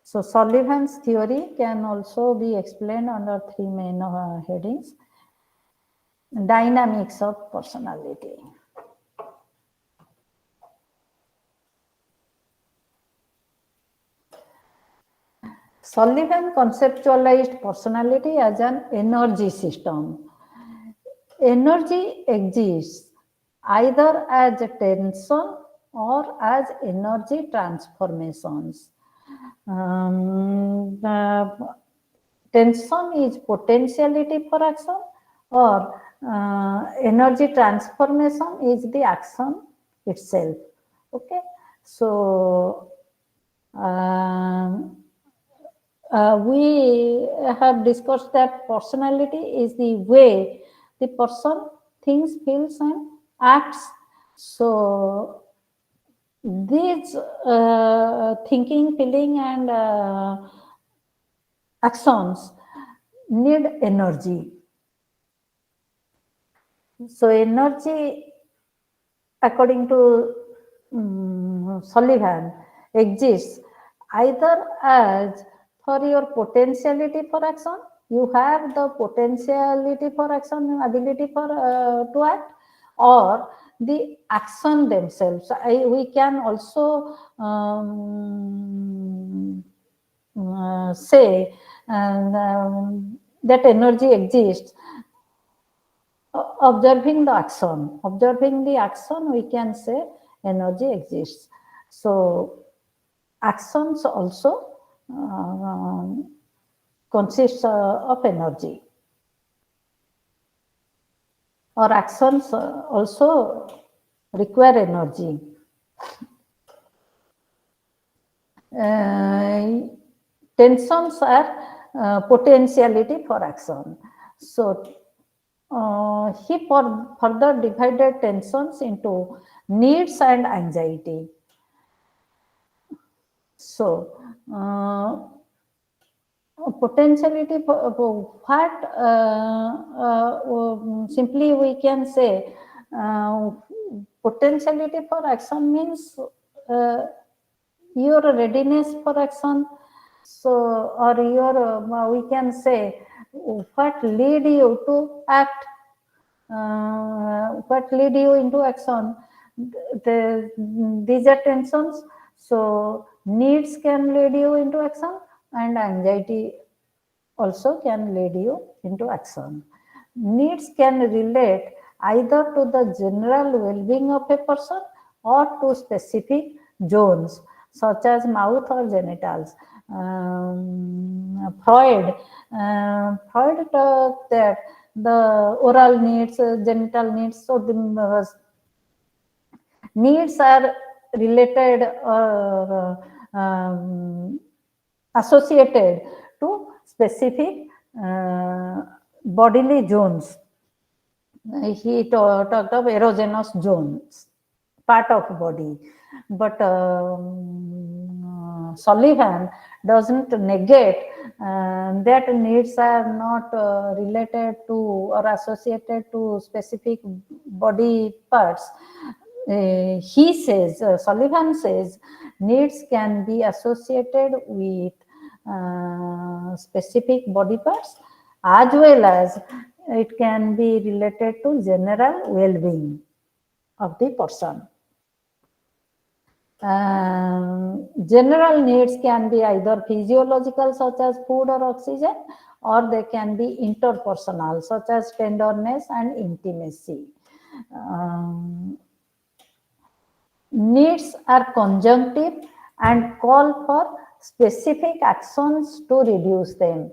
S1: So Sullivan's theory can also be explained under three main headings. Dynamics of personality. Sullivan conceptualized personality as an energy system. Energy exists either as a tension or as energy transformations. Tension is potentiality for action, or energy transformation is the action itself. Okay, so we have discussed that personality is the way the person thinks, feels, and acts. So these thinking, feeling, and actions need energy. So energy according to Sullivan, exists either as for your potentiality for action, you have the potentiality for action, ability for to act, or the action themselves. We can also say that energy exists observing the action. Observing the action, we can say energy exists. So actions also consists of energy, or actions also require energy. Tensions are potentiality for action. So he further divided tensions into needs and anxiety. So potentiality for what simply we can say potentiality for action means your readiness for action. So, or your we can say what lead you to act, what lead you into action. These are tensions. So needs can lead you into action, and anxiety also can lead you into action. Needs can relate either to the general well-being of a person or to specific zones such as mouth or genitals. Freud talked that the oral needs, genital needs, so the needs are related or associated to specific bodily zones. He talked of erogenous zones, part of body, but Sullivan doesn't negate that needs are not related to or associated to specific body parts. He says, Sullivan says, needs can be associated with specific body parts, as well as it can be related to general well-being of the person. General needs can be either physiological, such as food or oxygen, or they can be interpersonal, such as tenderness and intimacy. Needs are conjunctive and call for specific actions to reduce them.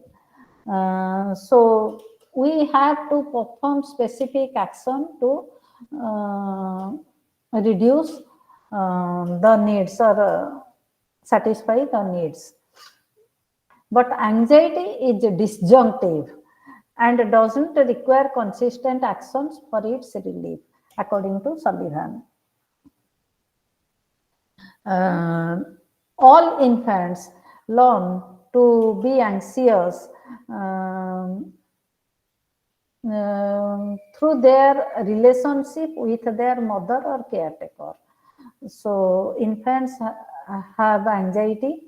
S1: So we have to perform specific action to reduce the needs or satisfy the needs. But anxiety is disjunctive and doesn't require consistent actions for its relief, according to Sullivan. All infants learn to be anxious through their relationship with their mother or caretaker. So infants have anxiety.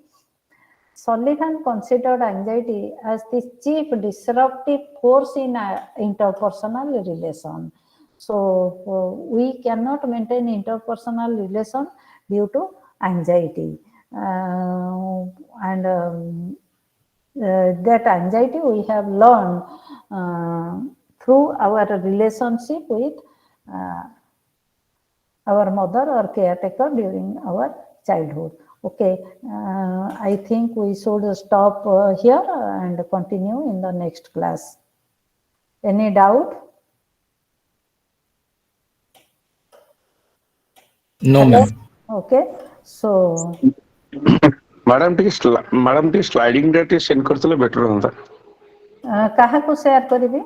S1: Sullivan considered anxiety as the chief disruptive force in interpersonal relation. So we cannot maintain interpersonal relation due to anxiety, and that anxiety we have learned through our relationship with our mother or caretaker during our childhood. Okay, I think we should stop here and continue in the next class. Any doubt?
S5: No, ma'am.
S1: Okay, so
S7: madam T sliding रे T send करतले better होता
S1: काहा को share करबी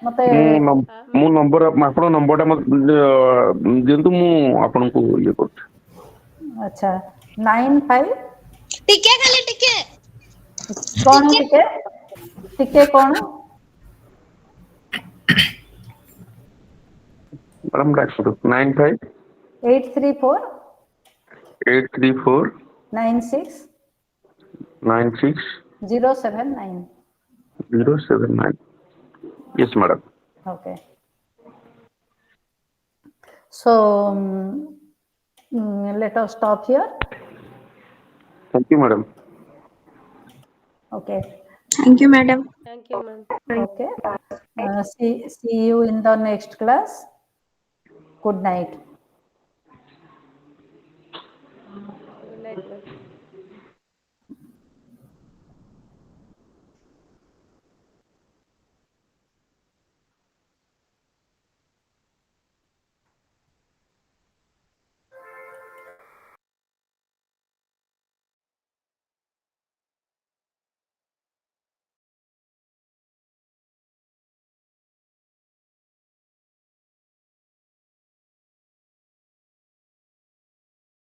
S1: मते
S7: मु number आपन नंबरटा दिंतु मु आपन को ये करत
S1: अच्छा 95
S6: टिके खाली टिके
S1: कौन टिके टिके कौन
S7: madam madam, that's 95
S1: 834
S7: 834
S1: 96
S7: 96
S1: 079.
S7: 079. Yes, madam.
S1: Okay. So let us stop here.
S7: Thank you, madam.
S1: Okay.
S4: Thank you, madam.
S3: Thank you, ma'am.
S1: Okay. See you in the next class. Good night.